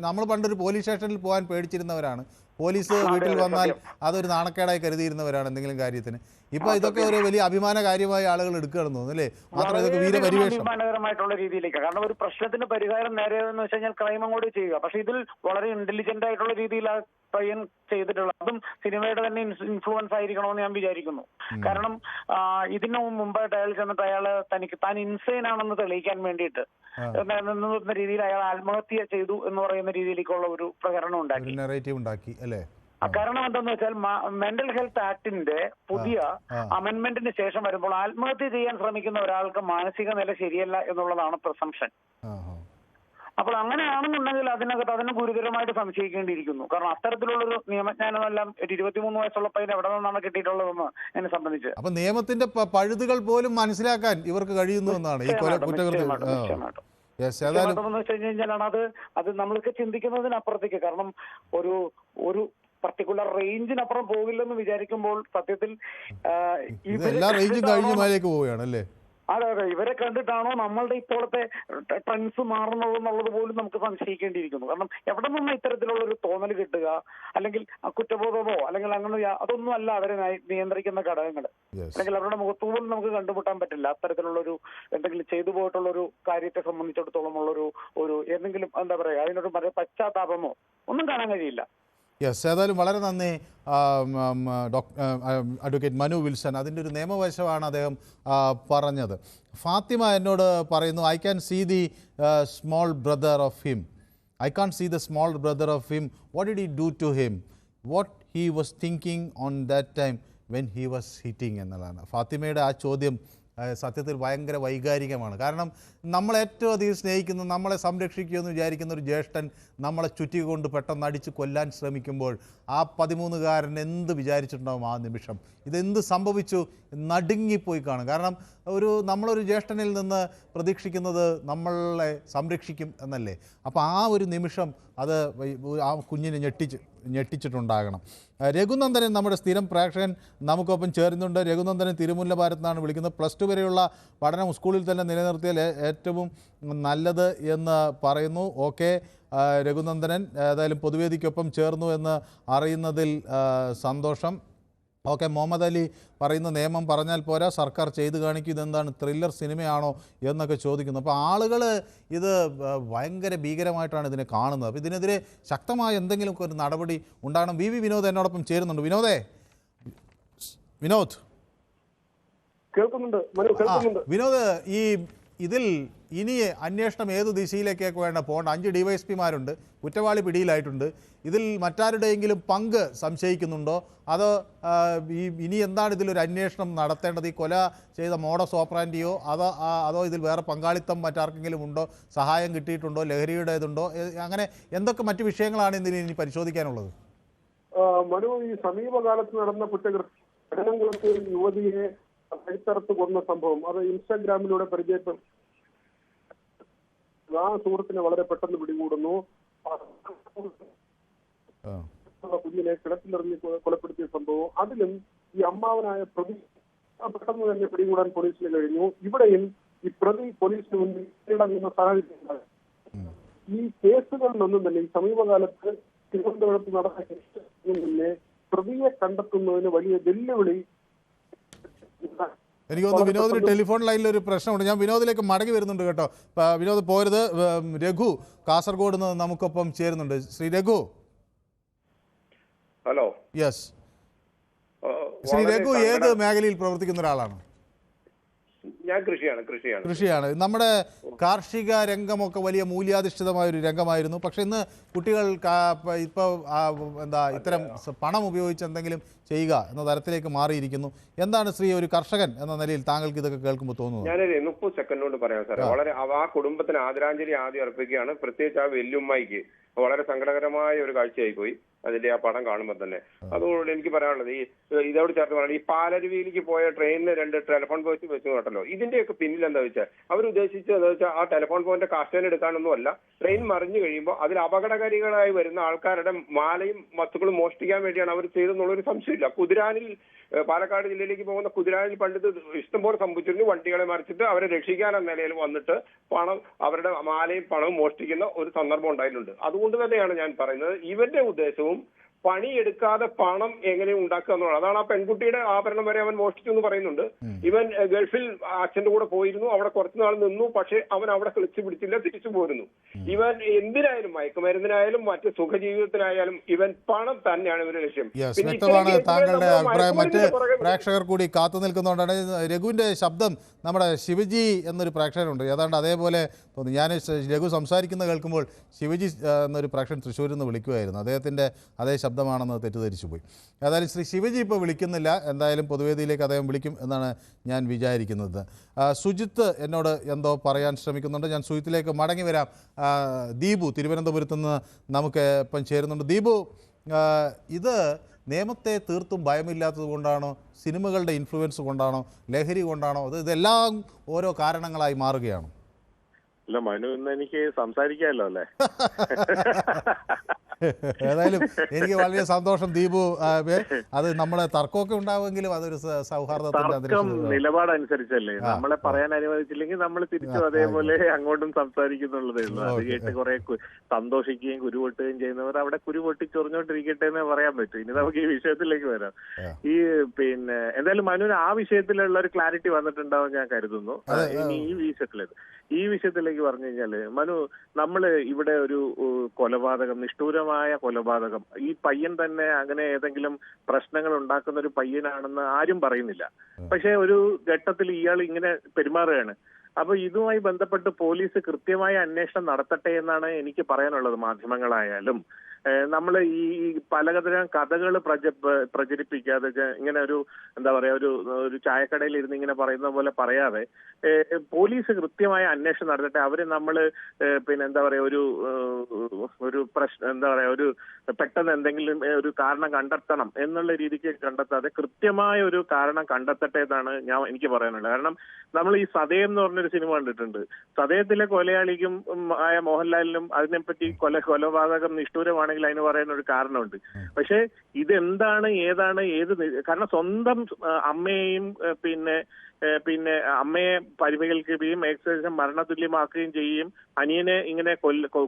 നമ്മൾ പണ്ടൊരു പോലീസ് സ്റ്റേഷനിൽ പോകാൻ പേടിച്ചിരുന്നവരാണ്. പോലീസ് വീട്ടിൽ വന്നാൽ അതൊരു നാണക്കേടായി കരുതിയിരുന്നവരാണ് എന്തെങ്കിലും കാര്യത്തിന്. ഇപ്പൊ ഇതൊക്കെ ഒരു വലിയ അഭിമാന കാര്യമായി ആളുകൾ എടുക്കുകയാണെന്ന് തോന്നുന്നു അല്ലേ? മാത്രം ഇതൊക്കെ വീരപരിവേഷം അഭിമാനകരമായിട്ടുള്ള രീതിയിലേക്ക്. കാരണം ഒരു പ്രശ്നത്തിന് പരിഹാരം നേരെയെന്ന് വെച്ച് കഴിഞ്ഞാൽ ക്രൈം അങ്ങോട്ട് ചെയ്യുക. പക്ഷെ ഇതിൽ വളരെ ഇന്റലിജന്റ് ആയിട്ടുള്ള രീതിയിൽ ആ പയ്യൻ ചെയ്തിട്ടുള്ളത്, അതും സിനിമയുടെ തന്നെ ഇൻഫ്ലുവൻസ് ആയിരിക്കണമെന്ന് ഞാൻ വിചാരിക്കുന്നു. കാരണം ഇതിനു മുമ്പായിട്ട് അയാൾ ചെന്നിട്ട് താൻ ഇൻസൈൻ ആണെന്ന് തെളിയിക്കാൻ വേണ്ടിയിട്ട് എന്ന രീതിയിൽ അയാൾ ആത്മഹത്യ ചെയ്തു എന്ന് പറയുന്ന രീതിയിലേക്കുള്ള ഒരു പ്രകരണം ഉണ്ടാക്കി അല്ലേ? കാരണം എന്താന്ന് വെച്ചാൽ മെന്റൽ ഹെൽത്ത് ആക്ടിന്റെ പുതിയ അമെന്റ്മെന്റിന് ശേഷം വരുമ്പോൾ ആത്മഹത്യ ചെയ്യാൻ ശ്രമിക്കുന്ന ഒരാൾക്ക് മാനസിക നില ശരിയല്ല എന്നുള്ളതാണ് പ്രസംഷൻ. അപ്പോൾ അങ്ങനെയാണെന്നുണ്ടെങ്കിൽ അതിന് ഗുരുതരമായിട്ട് സംശയിക്കേണ്ടിയിരിക്കുന്നു. കാരണം അത്തരത്തിലുള്ളൊരു നിയമജ്ഞാനമെല്ലാം 23 വയസ്സുള്ള പയ്യൻ എവിടെ നിന്നാണ് കിട്ടിയിട്ടുള്ളതെന്ന് എന്നെ സംബന്ധിച്ച്. അപ്പൊ നിയമത്തിന്റെ പഴുതുകൾ പോലും മനസ്സിലാക്കാൻ ഇവർക്ക് കഴിയുന്നു എന്നാണ് ഈ കുറ്റകൃത്യം. അത് നമ്മൾക്ക് ചിന്തിക്കുന്നതിനപ്പുറത്തേക്ക്, കാരണം ഒരു പർട്ടിക്കുലർ റേഞ്ചിനപ്പുറം പോകില്ലെന്ന് വിചാരിക്കുമ്പോൾ സത്യത്തിൽ എല്ലാ റേഞ്ചും കഴിഞ്ഞ മേലേക്ക് പോവുകയാണല്ലേ? അതെ, ഇവരെ കണ്ടിട്ടാണോ നമ്മളുടെ ഇപ്പോഴത്തെ ട്രെൻഡ്സ് മാറുന്നത് എന്നുള്ളത് പോലും നമുക്ക് സംശയിക്കേണ്ടിയിരിക്കുന്നു. കാരണം എവിടെ നിന്ന് ഇത്തരത്തിലുള്ള ഒരു തോന്നൽ കിട്ടുക, അല്ലെങ്കിൽ കുറ്റബോധമോ അല്ലെങ്കിൽ അങ്ങനെ അതൊന്നും അല്ല അവരെ നിയന്ത്രിക്കുന്ന ഘടകങ്ങൾ. അല്ലെങ്കിൽ അവരുടെ മുഖത്ത് പോലും നമുക്ക് കണ്ടുമുട്ടാൻ പറ്റില്ല അത്തരത്തിലുള്ളൊരു എന്തെങ്കിലും ചെയ്തു പോയിട്ടുള്ള ഒരു കാര്യത്തെ സംബന്ധിച്ചിടത്തോളം ഒരു എന്തെങ്കിലും എന്താ പറയുക, അതിനൊരു പശ്ചാത്താപമോ ഒന്നും കാണാൻ കഴിയില്ല. യെസ്, ഏതായാലും വളരെ നന്ദി അഡ്വക്കേറ്റ് മനു വിൽസൺ. അതിൻ്റെ ഒരു നിയമവശമാണ് അദ്ദേഹം പറഞ്ഞത്. ഫാത്തിമ എന്നോട് പറയുന്നു, I can see the small brother of him. I can see the small brother of him. What did he do to him? What he was thinking on that time when he was hitting എന്നുള്ളതാണ്. ഫാത്തിമയുടെ ആ ചോദ്യം സത്യത്തിൽ ഭയങ്കര വൈകാരികമാണ്. കാരണം നമ്മളേറ്റവും അധികം സ്നേഹിക്കുന്ന, നമ്മളെ സംരക്ഷിക്കുമെന്ന് വിചാരിക്കുന്ന ഒരു ജ്യേഷ്ഠൻ നമ്മളെ ചുറ്റി കൊണ്ട് പെട്ടെന്ന് അടിച്ച് കൊല്ലാൻ ശ്രമിക്കുമ്പോൾ ആ 13-കാരൻ എന്ത് വിചാരിച്ചിട്ടുണ്ടാവും ആ നിമിഷം? ഇതെന്ത് സംഭവിച്ചു? നടുങ്ങിപ്പോയി കാണും. കാരണം നമ്മളൊരു ജ്യേഷ്ഠനിൽ നിന്ന് പ്രതീക്ഷിക്കുന്നത് നമ്മളെ സംരക്ഷിക്കും എന്നല്ലേ? അപ്പോൾ ആ ഒരു നിമിഷം അത് ആ കുഞ്ഞിനെ ഞെട്ടിച്ചിട്ടുണ്ടാകണം. രഘുനന്ദനൻ നമ്മുടെ സ്ഥിരം പ്രേക്ഷകൻ നമുക്കൊപ്പം ചേരുന്നുണ്ട്. രഘുനന്ദനൻ തിരുമുല്ല ഭാരത്താണ് വിളിക്കുന്നത്. +2 വരെയുള്ള പഠനം സ്കൂളിൽ തന്നെ നിലനിർത്തിയാൽ ഏറ്റവും നല്ലത് എന്ന് പറയുന്നു. ഓക്കെ രഘുനന്ദനൻ, ഏതായാലും പൊതുവേദിക്കൊപ്പം ചേർന്നു എന്ന് അറിയുന്നതിൽ സന്തോഷം. ഓക്കെ, മുഹമ്മദ് അലി പറയുന്ന നിയമം പറഞ്ഞാൽ പോരാ, സർക്കാർ ചെയ്ത് കാണിക്കും, ഇതെന്താണ് ത്രില്ലർ സിനിമയാണോ എന്നൊക്കെ ചോദിക്കുന്നു. അപ്പോൾ ആളുകൾ ഇത് ഭയങ്കര ഭീകരമായിട്ടാണ് ഇതിനെ കാണുന്നത്. അപ്പോൾ ഇതിനെതിരെ ശക്തമായ എന്തെങ്കിലുമൊക്കെ ഒരു നടപടി ഉണ്ടാകണം. വി വിനോദ് എന്നോടൊപ്പം ചേരുന്നുണ്ട്. വിനോദ് കേൾക്കുന്നുണ്ട്. വിനോദ്, ഇതിൽ ഇനി അന്വേഷണം ഏത് ദിശയിലേക്കൊക്കെ വേണ്ട പോകേണ്ട? 5 DYSPമാരുണ്ട്, കുറ്റവാളി പിടിയിലായിട്ടുണ്ട്. ഇതിൽ മറ്റാരുടെയെങ്കിലും പങ്ക് സംശയിക്കുന്നുണ്ടോ? അതോ ഇനി എന്താണ് ഇതിലൊരു അന്വേഷണം നടത്തേണ്ടത്? ഈ കൊല ചെയ്ത മോഡസ് ഓപ്പറാൻഡിയോ അതോ ഇതിൽ വേറെ പങ്കാളിത്തം മറ്റാർക്കെങ്കിലും ഉണ്ടോ? സഹായം കിട്ടിയിട്ടുണ്ടോ? ലഹരിയുടേതുണ്ടോ? അങ്ങനെ എന്തൊക്കെ മറ്റു വിഷയങ്ങളാണ് ഇതിൽ ഇനി പരിശോധിക്കാനുള്ളത്? മനു, ഈ സമീപകാലത്ത് നടന്ന കുറ്റകൃത്യങ്ങൾക്ക് യുവതിയെ കൈത്തറത്ത് കൊന്ന സംഭവം, അത് ഇൻസ്റ്റാഗ്രാമിലൂടെ പരിചയപ്പെട്ടു. ആ സുഹൃത്തിനെ വളരെ പെട്ടെന്ന് പിടികൂടുന്നു. കുഞ്ഞിനെ കിണറ്റിലെറിഞ്ഞ് കൊലപ്പെടുത്തിയ സംഭവം, അതിലും ഈ അമ്മാവനായ പ്രതി പെട്ടെന്ന് തന്നെ പിടികൂടാൻ പോലീസിന് കഴിഞ്ഞു. ഇവിടെയും ഈ പ്രതി പോലീസിന് മുന്നിൽ കീഴടങ്ങുന്ന സാഹചര്യം. ഈ കേസുകളിലൊന്നും തന്നെ ഈ സമീപകാലത്ത് തിരുവനന്തപുരത്ത് നടന്ന കേസുകളിൽ തന്നെ പ്രതിയെ കണ്ടെത്തുന്നതിന് വലിയ വെല്ലുവിളി. എനിക്ക് തോന്നുന്നു വിനോദിന് ടെലിഫോൺ ലൈനിൽ ഒരു പ്രശ്നമുണ്ട്. ഞാൻ വിനോദിലേക്ക് മടങ്ങി വരുന്നുണ്ട് കേട്ടോ. വിനോദ് പോരുത്. രഘു കാസർഗോഡ് നിന്ന് നമുക്കൊപ്പം ചേരുന്നുണ്ട്. ശ്രീ രഘു. ഹലോ. യെസ്. ശ്രീ രഘു ഏത് മേഖലയിൽ പ്രവർത്തിക്കുന്ന ഒരാളാണ്? ഞാൻ കൃഷിയാണ്. നമ്മുടെ കാർഷിക രംഗമൊക്കെ വലിയ മൂല്യാധിഷ്ഠിതമായ ഒരു രംഗമായിരുന്നു. പക്ഷെ ഇന്ന് കുട്ടികൾ ഇപ്പോൾ ഇത്തരം പണം ഉപയോഗിച്ച് എന്തെങ്കിലും ചെയ്യുക എന്ന തരത്തിലേക്ക് മാറിയിരിക്കുന്നു. എന്താണ് ശ്രീ ഒരു കർഷകൻ എന്ന നിലയിൽ താങ്കൾക്ക് ഇതൊക്കെ കേൾക്കുമ്പോൾ തോന്നുന്നത്? ഞാനൊരു 30 സെക്കൻഡ് കൊണ്ട് പറയാം സാറേ. വളരെ ആ കുടുംബത്തിന് ആദരാഞ്ജലി ആദ്യം അർപ്പിക്കുകയാണ്. പ്രത്യേകിച്ച് ആ വെല്ലുമ്മയ്ക്ക് വളരെ സങ്കടകരമായ ഒരു കാഴ്ചയായി പോയി അതിന്റെ ആ പടം കാണുമ്പോൾ തന്നെ. അതുകൊണ്ട് എനിക്ക് പറയാനുള്ളത്, ഇതോട് ചേർത്ത് പറയുന്നത്, ഈ പാലരുവിയിലേക്ക് പോയ ട്രെയിനിന് 2 ടെലിഫോൺ പോയിന്റ് വെച്ച് കേട്ടല്ലോ. ഇതിന്റെയൊക്കെ പിന്നിൽ എന്താ വെച്ചാൽ അവർ ഉദ്ദേശിച്ചത് എന്താ വെച്ചാൽ ആ ടെലിഫോൺ പോയിന്റ് കാസ്റ്റേൻ എടുക്കാനൊന്നും അല്ല. ട്രെയിൻ മറിഞ്ഞു കഴിയുമ്പോൾ അതിൽ അപകടകാരികളായി വരുന്ന ആൾക്കാരുടെ മാലയും വസ്തുക്കളും മോഷ്ടിക്കാൻ വേണ്ടിയാണ് അവർ ചെയ്തെന്നുള്ളൊരു സംശയമില്ല. കുതിരാനിൽ, പാലക്കാട് ജില്ലയിലേക്ക് പോകുന്ന കുതിരാനിൽ പണ്ടിത് ഇഷ്ടംപോലെ സംഭവിച്ചിരുന്നു. വണ്ടികളെ മറിച്ചിട്ട് അവരെ രക്ഷിക്കാനെന്ന നിലയിൽ വന്നിട്ട് അവരുടെ മാലയും പണവും മോഷ്ടിക്കുന്ന ഒരു സന്ദർഭം ഉണ്ടായിട്ടുണ്ട്. അതുകൊണ്ട് തന്നെയാണ് ഞാൻ പറയുന്നത്, ഇവരുടെ ഉദ്ദേശവും പണിയെടുക്കാതെ പണം എങ്ങനെ ഉണ്ടാക്കുക എന്നുള്ളത്. അതാണ് ആ പെൺകുട്ടിയുടെ ആഭരണം വരെ അവൻ മോഷ്ടിച്ചു എന്ന് പറയുന്നുണ്ട്. ഇവൻ ഗൾഫിൽ അച്ഛന്റെ കൂടെ പോയിരുന്നു, അവിടെ കുറച്ചു നാൾ നിന്നു, പക്ഷെ അവൻ അവിടെ കളിച്ചു പിടിച്ചില്ല, തിരിച്ചു പോരുന്നു. ഇവൻ എന്തിനായാലും മയക്കുമരുന്നിനായാലും മറ്റ് സുഖജീവിതത്തിനായാലും ഇവൻ പണം തന്നെയാണ് ഇവരുടെ ലക്ഷ്യം. വ്യക്തമാണ് താങ്കളുടെ അഭിപ്രായം. മറ്റ് പ്രേക്ഷകർ കൂടി കാത്തു നിൽക്കുന്നതുകൊണ്ടാണ്. രഘുവിന്റെ ശബ്ദം നമ്മുടെ ശിവജി എന്നൊരു പ്രേക്ഷകനുണ്ട്, ഏതാണ്ട് അതേപോലെ തോന്നി. ഞാൻ രഘു സംസാരിക്കുന്ന കേൾക്കുമ്പോൾ ശിവജി എന്നൊരു പ്രേക്ഷകൻ തൃശ്ശൂരിൽ നിന്ന് വിളിക്കുമായിരുന്നു, അദ്ദേഹത്തിൻ്റെ അതേ ശബ്ദമാണെന്ന് തെറ്റിദ്ധരിച്ചു പോയി. ഏതായാലും ശ്രീ ശിവജി ഇപ്പോൾ വിളിക്കുന്നില്ല, എന്തായാലും പൊതുവേദിയിലേക്ക് അദ്ദേഹം വിളിക്കും എന്നാണ് ഞാൻ വിചാരിക്കുന്നത്. സുജിത്ത് എന്നോട് എന്തോ പറയാൻ ശ്രമിക്കുന്നുണ്ട്, ഞാൻ സുജിത്തിലേക്ക് മടങ്ങി വരാം. ദീപു തിരുവനന്തപുരത്ത് നിന്ന് നമുക്ക് ഇപ്പം ചേരുന്നുണ്ട്. ദീപു, ഇത് നിയമത്തെ തീർത്തും ഭയമില്ലാത്തത് കൊണ്ടാണോ, സിനിമകളുടെ ഇൻഫ്ലുവൻസ് കൊണ്ടാണോ, ലഹരി കൊണ്ടാണോ, ഇതെല്ലാം ഓരോ കാരണങ്ങളായി മാറുകയാണോ? അല്ല മനു, ഇന്ന് എനിക്ക് സംസാരിക്കാമല്ലോ അല്ലേ? ഏതായാലും എനിക്ക് വളരെ സന്തോഷം ദീപു. അത് നമ്മളെ തർക്കമൊക്കെ ഉണ്ടാവുമെങ്കിലും അതൊരു സൗഹാർദ്ദത്തിന്റെ തർക്കം നിലപാടനുസരിച്ചല്ലേ, നമ്മളെ പറയാൻ അനുവദിച്ചില്ലെങ്കിൽ നമ്മൾ തിരിച്ചു അതേപോലെ അങ്ങോട്ടും സംസാരിക്കുന്നുള്ളതേ ഉള്ളൂ. അത് കേട്ട് കുറെ സന്തോഷിക്കുകയും കുരുപൊട്ടുകയും ചെയ്യുന്നവർ അവിടെ കുരുപൊട്ടി ചൊറിഞ്ഞോണ്ടിരിക്കട്ടെ എന്ന് പറയാൻ പറ്റും. ഇനി നമുക്ക് ഈ വിഷയത്തിലേക്ക് വരാം. പിന്നെ എന്തായാലും മനുവിന് ആ വിഷയത്തിലുള്ള ഒരു ക്ലാരിറ്റി വന്നിട്ടുണ്ടാവും ഞാൻ കരുതുന്നു. ഇനി ഈ വിഷയത്തിലേക്ക് പറഞ്ഞു കഴിഞ്ഞാല് മനു, നമ്മള് ഇവിടെ ഒരു കൊലപാതകം, നിഷ്ഠൂരമായ കൊലപാതകം, ഈ പയ്യൻ തന്നെ അങ്ങനെ ഏതെങ്കിലും പ്രശ്നങ്ങൾ ഉണ്ടാക്കുന്ന ഒരു പയ്യനാണെന്ന് ആരും പറയുന്നില്ല. പക്ഷെ ഒരു ഘട്ടത്തിൽ ഇയാൾ ഇങ്ങനെ പെരുമാറുകയാണ്. അപ്പൊ ഇതുമായി ബന്ധപ്പെട്ട് പോലീസ് കൃത്യമായ അന്വേഷണം നടത്തട്ടെ എന്നാണ് എനിക്ക് പറയാനുള്ളത്. മാധ്യമങ്ങളായാലും നമ്മൾ ഈ പലതരം കഥകൾ പ്രചരിപ്പിക്കാതെ ഇങ്ങനെ ഒരു എന്താ പറയാ ഒരു ചായക്കടയിൽ ഇരുന്ന് ഇങ്ങനെ പറയുന്ന പോലെ പറയാതെ പോലീസ് കൃത്യമായ അന്വേഷണം നടത്തട്ടെ. അവര് നമ്മള് പിന്നെ എന്താ പറയാ ഒരു പ്രശ്നം എന്താ പറയാ ഒരു പെട്ടെന്ന് എന്തെങ്കിലും ഒരു കാരണം കണ്ടെത്തണം എന്നുള്ള രീതിക്ക് കണ്ടെത്താതെ കൃത്യമായ ഒരു കാരണം കണ്ടെത്തട്ടെ എന്നാണ് എനിക്ക് പറയാനുള്ളത്. കാരണം നമ്മൾ ഈ സതയം എന്ന് പറഞ്ഞൊരു സിനിമ കണ്ടിട്ടുണ്ട്. സതയത്തിലെ കൊലയാളിക്കും ആയ മോഹൻലാലിനും അതിനെപ്പറ്റി കൊലപാതകം നിഷ്ഠൂരമാണെങ്കിൽ അതിന് പറയാൻ ഒരു കാരണമുണ്ട്. പക്ഷെ ഇതെന്താണ് കാരണം സ്വന്തം അമ്മയെയും പിന്നെ അമ്മയെ പരിപാലിക്കുകയും ഏകദേശം മരണതുല്യമാക്കുകയും ചെയ്യുകയും അനിയനെ ഇങ്ങനെ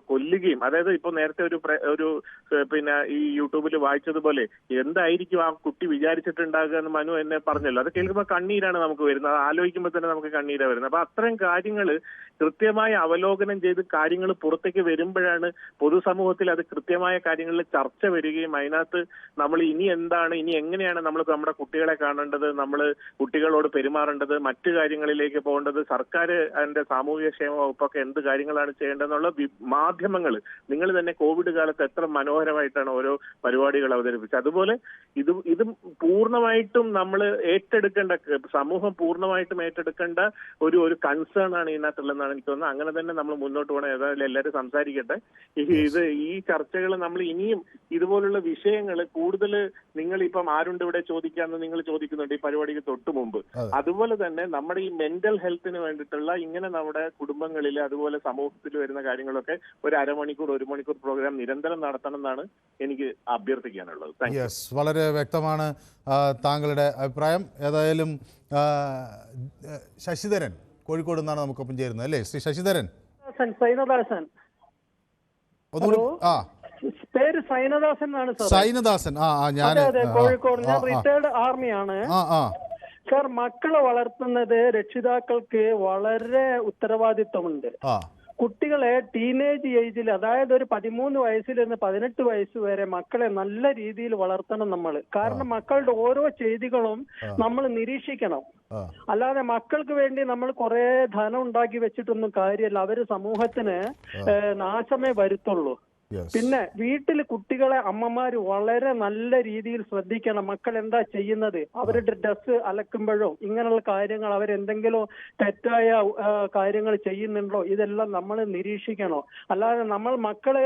കൊല്ലുകയും, അതായത് ഇപ്പൊ നേരത്തെ ഒരു പിന്നെ ഈ യൂട്യൂബിൽ വായിച്ചതുപോലെ എന്തായിരിക്കും ആ കുട്ടി വിചാരിച്ചിട്ടുണ്ടാകുക എന്ന് മനു എന്നെ പറഞ്ഞല്ലോ. അത് കേൾക്കുമ്പോൾ കണ്ണീരാണ് നമുക്ക് വരുന്നത്, അത് ആലോചിക്കുമ്പോൾ തന്നെ നമുക്ക് കണ്ണീരാണ് വരുന്നത്. അപ്പൊ അത്തരം കാര്യങ്ങൾ കൃത്യമായി അവലോകനം ചെയ്ത് കാര്യങ്ങൾ പുറത്തേക്ക് വരുമ്പോഴാണ് പൊതുസമൂഹത്തിൽ അത് കൃത്യമായ കാര്യങ്ങളിൽ ചർച്ച വരികയും അതിനകത്ത് നമ്മൾ ഇനി എങ്ങനെയാണ് നമ്മൾ നമ്മുടെ കുട്ടികളെ കാണേണ്ടത്, നമ്മൾ കുട്ടികളോട് പെരുമാറേണ്ടത്, മറ്റു കാര്യങ്ങളിലേക്ക് പോകേണ്ടത്, സർക്കാർ അതിന്റെ സാമൂഹിക ക്ഷേമ വകുപ്പൊക്കെ എന്ത് കാര്യങ്ങളാണ് ചെയ്യേണ്ടതെന്നുള്ള മാധ്യമങ്ങൾ, നിങ്ങൾ തന്നെ കോവിഡ് കാലത്ത് എത്ര മനോഹരമായിട്ടാണ് ഓരോ പരിപാടികൾ അവതരിപ്പിച്ചത്. അതുപോലെ ഇത് പൂർണ്ണമായിട്ടും നമ്മൾ ഏറ്റെടുക്കേണ്ട, സമൂഹം പൂർണ്ണമായിട്ടും ഏറ്റെടുക്കേണ്ട ഒരു കൺസേൺ ആണ് ഇതിനകത്തുള്ളതെന്നാണ് എനിക്ക് തോന്നുന്നത്. അങ്ങനെ തന്നെ നമ്മൾ മുന്നോട്ട് പോകണം. ഏതായാലും എല്ലാവരും സംസാരിക്കട്ടെ. ഈ ചർച്ചകൾ നമ്മൾ ഇനിയും ഇതുപോലുള്ള വിഷയങ്ങൾ കൂടുതൽ, നിങ്ങൾ ഇപ്പം ആരുണ്ട് ഇവിടെ ചോദിക്കാമെന്ന് നിങ്ങൾ ചോദിക്കുന്നുണ്ട് ഈ പരിപാടിക്ക് തൊട്ട് മുമ്പ്. അതുപോലെ തന്നെ നമ്മുടെ ഈ മെന്റൽ ഹെൽത്തിന് വേണ്ടിയിട്ടുള്ള ഇങ്ങനെ നമ്മുടെ കുടുംബങ്ങളിൽ അതുപോലെ സമൂഹത്തിൽ വരുന്ന കാര്യങ്ങളൊക്കെ ഒരു അരമണിക്കൂർ 1 മണിക്കൂർ പ്രോഗ്രാം നിരന്തരം നടത്തണം എന്നാണ് എനിക്ക് അഭ്യർത്ഥിക്കാനുള്ളത്. വളരെ വ്യക്തമാണ് താങ്കളുടെ അഭിപ്രായം. ഏതായാലും ശശിധരൻ കോഴിക്കോട് നിന്നാണ് നമുക്കൊപ്പം ചേരുന്നത് അല്ലേ? ശ്രീ ശശിധരൻ. സൈനദാസൻ. പേര് സൈനദാസൻ എന്നാണ് സാർ. സൈനദാസൻ. കോഴിക്കോട്. ഞാൻ റിട്ടയർഡ് ആർമിയാണ് സാർ. മക്കളെ വളർത്തുന്നത് രക്ഷിതാക്കൾക്ക് വളരെ ഉത്തരവാദിത്വമുണ്ട്. കുട്ടികളെ ടീനേജ് ഏജിൽ, അതായത് ഒരു 13 വയസ്സിൽ നിന്ന് 18 വയസ്സ് വരെ മക്കളെ നല്ല രീതിയിൽ വളർത്തണം നമ്മൾ. കാരണം മക്കളുടെ ഓരോ ചെയ്തികളും നമ്മൾ നിരീക്ഷിക്കണം. അല്ലാതെ മക്കൾക്ക് വേണ്ടി നമ്മൾ കുറെ ധനം ഉണ്ടാക്കി വെച്ചിട്ടൊന്നും കാര്യമല്ല. അവര് സമൂഹത്തിന് നാശമേ വരുത്തുള്ളൂ. പിന്നെ വീട്ടിൽ കുട്ടികളെ അമ്മമാര് വളരെ നല്ല രീതിയിൽ ശ്രദ്ധിക്കണം. മക്കൾ എന്താ ചെയ്യുന്നത്, അവരുടെ ഡ്രസ് അലക്കുമ്പോഴോ ഇങ്ങനെയുള്ള കാര്യങ്ങൾ, അവരെന്തെങ്കിലും തെറ്റായ കാര്യങ്ങൾ ചെയ്യുന്നുണ്ടോ, ഇതെല്ലാം നമ്മൾ നിരീക്ഷിക്കണം. അല്ലാതെ നമ്മൾ മക്കളെ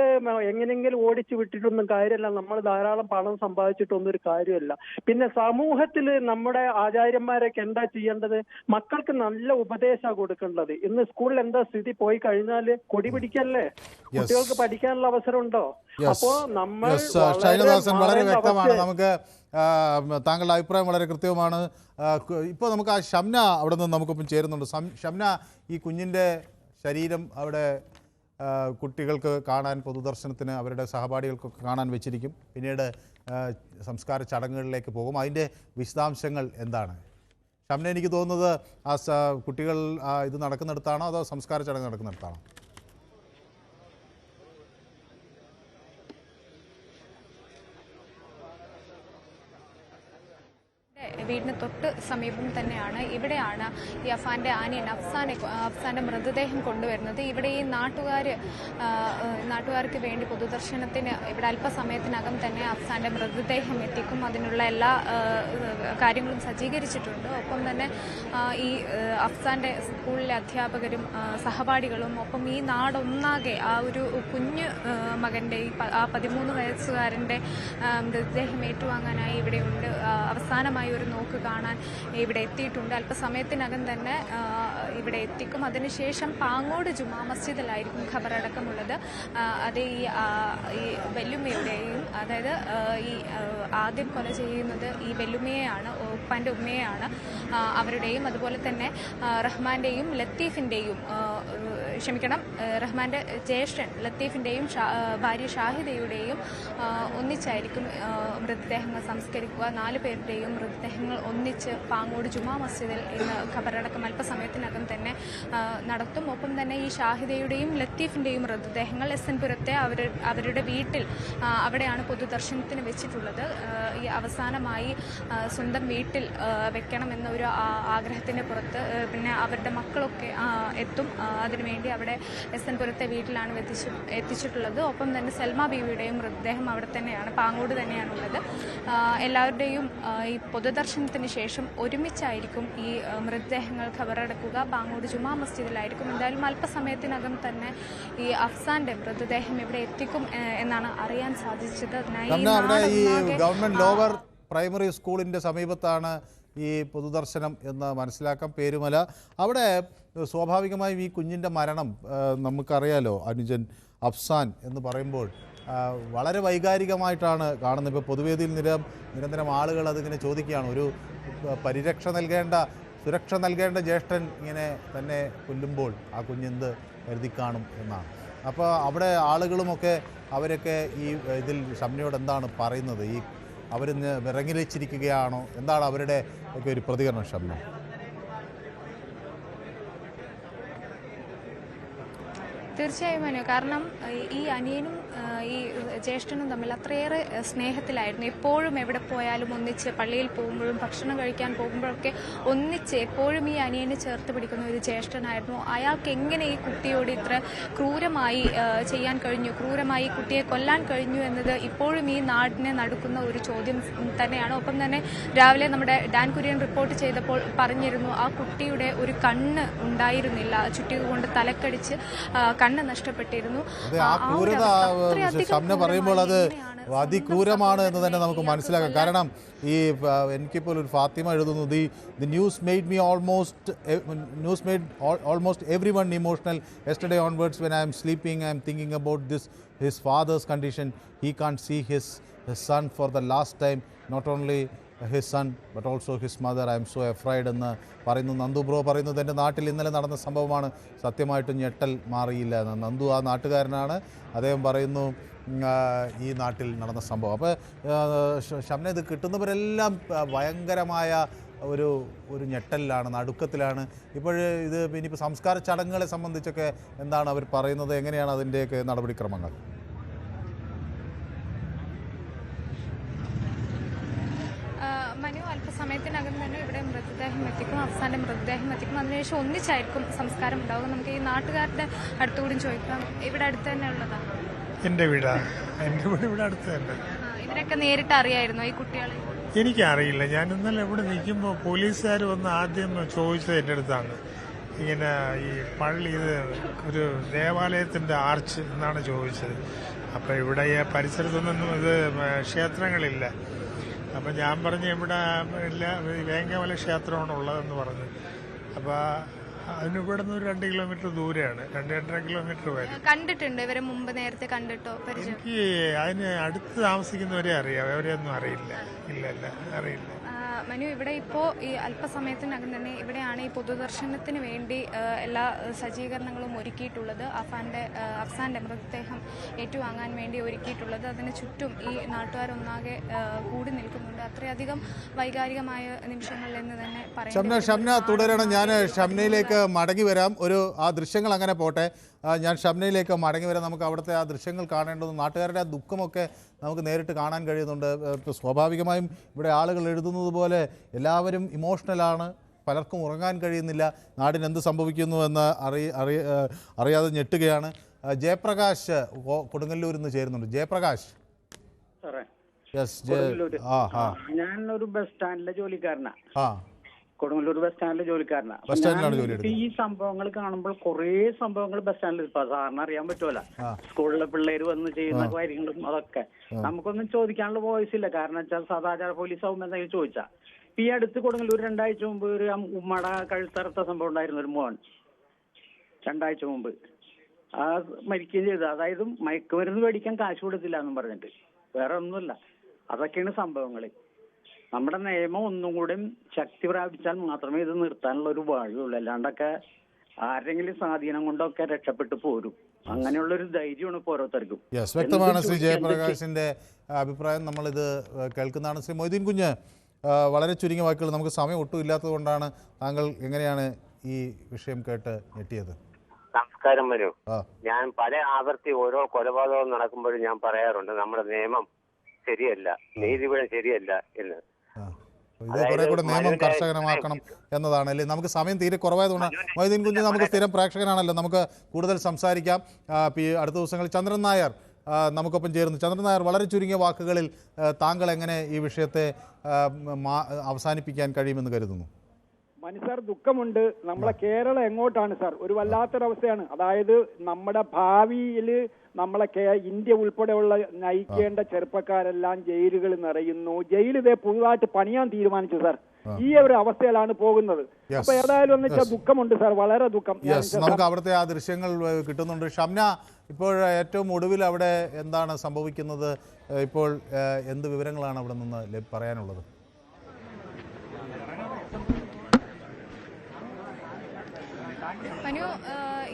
എങ്ങനെയെങ്കിലും ഓടിച്ചു വിട്ടിട്ടൊന്നും കാര്യമല്ല. നമ്മൾ ധാരാളം പണം സമ്പാദിച്ചിട്ടൊന്നും ഒരു കാര്യമല്ല. പിന്നെ സമൂഹത്തിൽ നമ്മുടെ ആചാര്യന്മാരൊക്കെ എന്താ ചെയ്യേണ്ടത്, മക്കൾക്ക് നല്ല ഉപദേശമാണ് കൊടുക്കേണ്ടത്. ഇന്ന് സ്കൂളിൽ എന്താ സ്ഥിതി, പോയി കഴിഞ്ഞാല് കൊടി പിടിക്കല്ലേ, കുട്ടികൾക്ക് പഠിക്കാനുള്ള അവസരം ഉണ്ടോ? അപ്പോ നമ്മൾ ശൈലദാസൻ വളരെ വ്യക്തമാണ്. നമുക്ക് താങ്കളുടെ അഭിപ്രായം വളരെ കൃത്യമാണ്. ഇപ്പോൾ നമുക്ക് ആ ഷംന അവിടെ നിന്ന് നമുക്കൊപ്പം ചേരുന്നുണ്ട്. ഷംന, ഈ കുഞ്ഞിൻ്റെ ശരീരം അവിടെ കുട്ടികൾക്ക് കാണാൻ, പൊതുദർശനത്തിന് അവരുടെ സഹപാഠികൾക്കൊക്കെ കാണാൻ വെച്ചിരിക്കും. പിന്നീട് സംസ്കാര ചടങ്ങുകളിലേക്ക് പോകും. അതിൻ്റെ വിശദാംശങ്ങൾ എന്താണ് ഷംന? എനിക്ക് തോന്നുന്നത് കുട്ടികൾ ഇത് നടക്കുന്നിടത്താണോ അതോ സംസ്കാര ചടങ്ങ് നടക്കുന്നിടത്താണോ? വീടിന് തൊട്ട് സമീപം തന്നെയാണ്. ഇവിടെയാണ് ഈ അഫാന്റെ ആനിയൻ അഫ്സാന്റെ മൃതദേഹം കൊണ്ടുവരുന്നത്. ഇവിടെ ഈ നാട്ടുകാർക്ക് വേണ്ടി പൊതുദർശനത്തിന് ഇവിടെ അല്പസമയത്തിനകം തന്നെ അഫ്സാന്റെ മൃതദേഹം എത്തിക്കും. അതിനുള്ള എല്ലാ കാര്യങ്ങളും സജ്ജീകരിച്ചിട്ടുണ്ട്. ഒപ്പം തന്നെ ഈ അഫ്സാന്റെ സ്കൂളിലെ അധ്യാപകരും സഹപാഠികളും ഒപ്പം ഈ നാടൊന്നാകെ ആ ഒരു കുഞ്ഞു മകന്റെ ആ 13 വയസ്സുകാരന്റെ മൃതദേഹം ഏറ്റുവാങ്ങാനായി ഇവിടെയുണ്ട്. അവസാനമായി ഒരു നോക്ക് കാണാൻ ഇവിടെ എത്തിയിട്ടുണ്ട്. അല്പസമയത്തിനകം തന്നെ ഇവിടെ എത്തിക്കും. അതിനുശേഷം പാങ്ങോട് ജുമാ മസ്ജിദിലായിരിക്കും ഖബറടക്കമുള്ളത്. അത് ഈ വെല്ലുമ്മയുടെയും, അതായത് ഈ ആദ്യം കൊല ചെയ്യുന്നത് ഈ വെല്ലുമ്മയെയാണ്, ഉപ്പാന്റെ ഉമ്മയെയാണ്. അവരുടെയും അതുപോലെ തന്നെ റഹ്മാന്റെയും ലത്തീഫിന്റെയും റഹ്മാന്റെ ജ്യേഷ്ഠൻ ലത്തീഫിന്റെയും ഭാര്യ ഷാഹിദയുടെയും ഒന്നിച്ചായിരിക്കും മൃതദേഹങ്ങൾ സംസ്കരിക്കുക. 4 പേരുടെയും മൃതദേഹങ്ങൾ ഒന്നിച്ച് പാങ്ങോട് ജുമാ മസ്ജിദിൽ ഇന്ന് ഖബറടക്കം അല്പസമയത്തിനകം തന്നെ നടത്തും. ഒപ്പം തന്നെ ഈ ഷാഹിദയുടെയും ലത്തീഫിന്റെയും മൃതദേഹങ്ങൾ SN പുരത്തെ അവരുടെ വീട്ടിൽ അവിടെയാണ് പൊതുദർശനത്തിന് വെച്ചിട്ടുള്ളത്. ഈ അവസാനമായി സ്വന്തം വീട്ടിൽ വെക്കണമെന്നൊരു ആഗ്രഹത്തിന്റെ പുറത്ത് പിന്നെ അവരുടെ മക്കളൊക്കെ എത്തും. അതിനുവേണ്ടി അവിടെ SN പുരത്തെ വീട്ടിലാണ് എത്തിച്ചിട്ടുള്ളത്. ഒപ്പം തന്നെ സൽമ ബീവിയുടെയും മൃതദേഹം അവിടെ തന്നെയാണ്, പാങ്ങോട് തന്നെയാണുള്ളത്. എല്ലാവരുടെയും ഈ പൊതുദർശനത്തിന് ശേഷം ഒരുമിച്ചായിരിക്കും ഈ മൃതദേഹങ്ങൾ ഖബറടക്കുക. പാങ്ങോട് ജുമാ മസ്ജിദിലായിരിക്കും. എന്തായാലും അല്പസമയത്തിനകം തന്നെ ഈ അഫ്സാന്റെ മൃതദേഹം ഇവിടെ എത്തിക്കും എന്നാണ് അറിയാൻ സാധിച്ചത്. ഗവൺമെന്റ് ലോവർ പ്രൈമറി സ്കൂളിന്റെ സമീപത്താണ് ഈ പൊതുദർശനം എന്ന് മനസ്സിലാക്കാം. പേരുമല. അവിടെ സ്വാഭാവികമായും ഈ കുഞ്ഞിൻ്റെ മരണം നമുക്കറിയാലോ, അനുജൻ അഫ്സാൻ എന്ന് പറയുമ്പോൾ വളരെ വൈകാരികമായിട്ടാണ് കാണുന്നത്. ഇപ്പോൾ പൊതുവേദിയിൽ നിരന്തരം ആളുകൾ അതിങ്ങനെ ചോദിക്കുകയാണ്, ഒരു സുരക്ഷ നൽകേണ്ട ജ്യേഷ്ഠൻ ഇങ്ങനെ തന്നെ കൊല്ലുമ്പോൾ ആ കുഞ്ഞെന്ത് കരുതി കാണും എന്നാണ്. അപ്പോൾ അവിടെ ആളുകളുമൊക്കെ അവരൊക്കെ ഈ ഇതിൽ ഷംനയോട് എന്താണ് പറയുന്നത്? ഈ അവരിന്ന് വിറങ്ങിലിച്ചിരിക്കുകയാണോ? എന്താണ് അവരുടെ ഒക്കെ ഒരു പ്രതികരണം ഷംന? തീർച്ചയായും അനു, കാരണം ഈ അനിയനും ഈ ജ്യേഷ്ഠനും തമ്മിൽ അത്രയേറെ സ്നേഹത്തിലായിരുന്നു. എപ്പോഴും എവിടെ പോയാലും ഒന്നിച്ച്, പള്ളിയിൽ പോകുമ്പോഴും ഭക്ഷണം കഴിക്കാൻ പോകുമ്പോഴൊക്കെ ഒന്നിച്ച് എപ്പോഴും ഈ അനിയനെ ചേർത്ത് പിടിക്കുന്ന ഒരു ജ്യേഷ്ഠനായിരുന്നു. അയാൾക്ക് എങ്ങനെ ഈ കുട്ടിയോട് ഇത്ര ക്രൂരമായി ചെയ്യാൻ കഴിഞ്ഞു, ക്രൂരമായി കുട്ടിയെ കൊല്ലാൻ കഴിഞ്ഞു എന്നത് ഇപ്പോഴും ഈ നാടിനെ നടുക്കുന്ന ഒരു ചോദ്യം തന്നെയാണ്. ഒപ്പം തന്നെ രാവിലെ നമ്മുടെ ഡാൻ കുര്യൻ റിപ്പോർട്ട് ചെയ്തപ്പോൾ പറഞ്ഞിരുന്നു, ആ കുട്ടിയുടെ ഒരു കണ്ണ് ഉണ്ടായിരുന്നില്ല, ചുറ്റിക കൊണ്ട് തലക്കടിച്ച് കണ്ണ് നഷ്ടപ്പെട്ടിരുന്നു. ഷംന പറയുമ്പോൾ അത് അതിക്രൂരമാണ് എന്ന് തന്നെ നമുക്ക് മനസ്സിലാക്കാം. കാരണം ഈ എനിക്കിപ്പോൾ ഒരു ഫാത്തിമ എഴുതുന്നു, the news made almost everyone emotional. Yesterday onwards when I am sleeping I am thinking about his father's condition. He can't see his son for the last time. Not only his son but also his mother. I am so afraid എന്ന് പറയുന്നു. Nandu bro പറയുന്നത് എൻ്റെ നാട്ടിൽ ഇന്നലെ നടന്ന സംഭവമാണ്, സത്യമായിട്ടും ഞെട്ടൽ മാറിയില്ല എന്ന്. നന്ദു ആ നാട്ടുകാരനാണ്. അദ്ദേഹം പറയുന്നു ഈ നാട്ടിൽ നടന്ന സംഭവം. അപ്പോൾ ഷംന, ഇത് കിട്ടുന്നവരെല്ലാം ഭയങ്കരമായ ഒരു ഞെട്ടലിലാണ്, നടുക്കത്തിലാണ്. ഇപ്പോൾ ഇത് ഇനിയിപ്പോൾ സംസ്കാര ചടങ്ങുകളെ സംബന്ധിച്ചൊക്കെ എന്താണ് അവർ പറയുന്നത്? എങ്ങനെയാണ് അതിൻ്റെയൊക്കെ നടപടിക്രമങ്ങൾ? മനു, അല്പസമയത്തിനകം തന്നെ ഇവിടെ മൃതദേഹം എത്തിക്കും, അഫ്സാന്റെ മൃതദേഹം എത്തിക്കും. അതിനുശേഷം ഒന്നിച്ചായിരിക്കും സംസ്കാരം ഉണ്ടാകും. നമുക്ക് ഈ നാട്ടുകാരുടെ അടുത്തുകൂടി ചോദിക്കാം. ഇവിടെ അടുത്ത് തന്നെ ഉള്ളതാണ് എൻ്റെ വീടാണ്. എൻ്റെ വീട് ഇവിടെ അടുത്ത് തന്നെ. ഇതിനൊക്കെ നേരിട്ട് അറിയായിരുന്നോ ഈ കുട്ടികളെ? എനിക്കറിയില്ല. ഞാൻ ഇന്നലെ ഇവിടെ നിൽക്കുമ്പോൾ പോലീസുകാർ വന്ന് ആദ്യം ചോദിച്ചത് എൻ്റെ അടുത്താണ്, ഇങ്ങനെ ഈ പള്ളി ഇത് ഒരു ദേവാലയത്തിൻ്റെ ആർച്ച് എന്നാണ് ചോദിച്ചത്. അപ്പോൾ ഇവിടെ ഈ പരിസരത്തൊന്നും ഇത് ക്ഷേത്രങ്ങളില്ല. അപ്പം ഞാൻ പറഞ്ഞു ഇവിടെ ഇല്ല, വേങ്കമല ക്ഷേത്രമാണ് ഉള്ളതെന്ന് പറഞ്ഞു. അപ്പോൾ അതിന് ഇവിടെ നിന്ന് ഒരു 2 കിലോമീറ്റർ ദൂരെയാണ്, 2-2.5 കിലോമീറ്റർ വരും. കണ്ടിട്ടുണ്ട് ഇവരെ മുമ്പ് നേരത്തെ കണ്ടിട്ടോ? എനിക്ക് അതിന് അടുത്ത് താമസിക്കുന്നവരെ അറിയാം, അവരെയൊന്നും അറിയില്ല. ഇല്ല അറിയില്ല. മനു, ഇവിടെ ഇപ്പോൾ ഈ അല്പസമയത്തിനകം തന്നെ ഇവിടെയാണ് ഈ പൊതുദർശനത്തിന് വേണ്ടി എല്ലാ സജ്ജീകരണങ്ങളും ഒരുക്കിയിട്ടുള്ളത്. അഫ്സാന്റെ മൃതദേഹം ഏറ്റുവാങ്ങാൻ വേണ്ടി ഒരുക്കിയിട്ടുള്ളത്. അതിന് ചുറ്റും ഈ നാട്ടുകാരൊന്നാകെ കൂടി നിൽക്കുന്നുണ്ട്. അത്രയധികം വൈകാരികമായ നിമിഷങ്ങളിൽ എന്ന് തന്നെ പറയാം. ഷംന തുടരണം. ഞാൻ ഷംനയിലേക്ക് മടങ്ങി വരാം. ആ ദൃശ്യങ്ങൾ അങ്ങനെ പോട്ടെ. ഞാൻ ഷംനയിലേക്ക് മടങ്ങി വരാം. നമുക്ക് അവിടുത്തെ ആ ദൃശ്യങ്ങൾ കാണേണ്ടതും നാട്ടുകാരുടെ ആ ദുഃഖമൊക്കെ നമുക്ക് നേരിട്ട് കാണാൻ കഴിയുന്നുണ്ട്. സ്വാഭാവികമായും ഇവിടെ ആളുകൾ എഴുതുന്നത് പോലെ എല്ലാവരും ഇമോഷണലാണ്. പലർക്കും ഉറങ്ങാൻ കഴിയുന്നില്ല. നാടിന് എന്ത് സംഭവിക്കുന്നു എന്ന് അറിയാതെ ഞെട്ടുകയാണ്. ജയപ്രകാശ് കൊടുങ്ങല്ലൂരിൽ നിന്ന് ചേരുന്നുണ്ട്. ജയപ്രകാശ്, ഞാൻ ഒരു ബസ് സ്റ്റാൻഡിലെ ജോലിക്കാരനാ. കൊടുങ്ങല്ലൂർ ബസ് സ്റ്റാൻഡിലെ ജോലിക്കാരനാ. ഈ സംഭവങ്ങൾ കാണുമ്പോൾ കുറേ സംഭവങ്ങൾ ബസ് സ്റ്റാൻഡിൽ സാധാരണ അറിയാൻ പറ്റുമല്ലോ. സ്കൂളിലെ പിള്ളേര് വന്ന് ചെയ്യുന്ന കാര്യങ്ങളും അതൊക്കെ നമുക്കൊന്നും ചോദിക്കാനുള്ള വോയിസ് ഇല്ല. കാരണം വെച്ചാൽ സദാചാര പോലീസ് ആവുമ്പോൾ എന്തെങ്കിലും ചോദിച്ചാ. ഈ അടുത്ത് കൊടുങ്ങല്ലൂർ 2 ആഴ്ച മുമ്പ് ഒരു ഉമ്മട കഴുത്തറുത്ത സംഭവം ഉണ്ടായിരുന്നു. ഒരു മോൻ 2 ആഴ്ച മുമ്പ് മരിക്കുകയും ചെയ്തു. അതായത് മയക്കുമരുന്ന് മേടിക്കാൻ കാശ് കൊടുത്തില്ല എന്നും പറഞ്ഞിട്ട്. വേറെ ഒന്നുമില്ല. അതൊക്കെയാണ് സംഭവങ്ങൾ. നമ്മുടെ നിയമം ഒന്നും കൂടി ശക്തി പ്രാപിച്ചാൽ മാത്രമേ ഇത് നിർത്താനുള്ള ഒരു വഴിയുള്ളൂ. അല്ലാണ്ടൊക്കെ ആരെങ്കിലും സ്വാധീനം കൊണ്ടൊക്കെ രക്ഷപ്പെട്ടു പോരും. അങ്ങനെയുള്ള ഒരു ധൈര്യമാണ് ഇപ്പോൾ ഓരോരുത്തർക്കും. വ്യക്തമാണ് ശ്രീ ജയപ്രകാശിന്റെ അഭിപ്രായം. നമ്മളിത് കേൾക്കുന്നതാണ്. ശ്രീ മൊയ്തീൻ കുഞ്ഞ്, വളരെ ചുരുങ്ങിയ വാക്കുകൾ, നമുക്ക് സമയം ഒട്ടും ഇല്ലാത്തത് കൊണ്ടാണ്. താങ്കൾ എങ്ങനെയാണ് ഈ വിഷയം കേട്ട് ഞെട്ടിയത്? നമസ്കാരം മനു. ഞാൻ പല ആവർത്തി ഓരോ കൊലപാതകവും നടക്കുമ്പോഴും ഞാൻ പറയാറുണ്ട് നമ്മുടെ നിയമം ശരിയല്ല, നീതിപീഠം ശരിയല്ല എന്ന്. കുറെ കൂടെ നിയമം കർശനമാക്കണം എന്നതാണ് അല്ലേ? നമുക്ക് സമയം തീരെ കുറവായതുകൊണ്ടാണ്. മൊയ്തീൻ കുഞ്ഞ് നമുക്ക് സ്ഥിരം പ്രേക്ഷകനാണല്ലോ, നമുക്ക് കൂടുതൽ സംസാരിക്കാം. അടുത്ത ദിവസങ്ങളിൽ ചന്ദ്രൻ നായർ നമുക്കൊപ്പം ചേർന്നു. ചന്ദ്രൻ നായർ, വളരെ ചുരുങ്ങിയ വാക്കുകളിൽ താങ്കൾ എങ്ങനെ ഈ വിഷയത്തെ അവസാനിപ്പിക്കാൻ കഴിയുമെന്ന് കരുതുന്നു? സാർ, ദുഃഖമുണ്ട്. നമ്മളെ കേരളം എങ്ങോട്ടാണ് സാർ? ഒരു വല്ലാത്തൊരവസ്ഥയാണ്. അതായത് നമ്മുടെ ഭാവിയിൽ നമ്മളെ ഇന്ത്യ ഉൾപ്പെടെയുള്ള നയിക്കേണ്ട ചെറുപ്പക്കാരെല്ലാം ജയിലുകൾ നിറയുന്നു. ജയിൽ ഇതേ പുതുതായിട്ട് പണിയാൻ തീരുമാനിച്ചു സാർ. ഈ ഒരു അവസ്ഥയിലാണ് പോകുന്നത്. അപ്പൊ ഏതായാലും എന്ന് വെച്ചാൽ ദുഃഖമുണ്ട് സാർ, വളരെ ദുഃഖം. നമുക്ക് അവിടുത്തെ ആ ദൃശ്യങ്ങൾ കിട്ടുന്നുണ്ട്. ഷംന, ഇപ്പോൾ ഏറ്റവും ഒടുവിൽ അവിടെ എന്താണ് സംഭവിക്കുന്നത്? ഇപ്പോൾ എന്ത് വിവരങ്ങളാണ് അവിടെ നിന്ന് പറയാനുള്ളത്? മനു,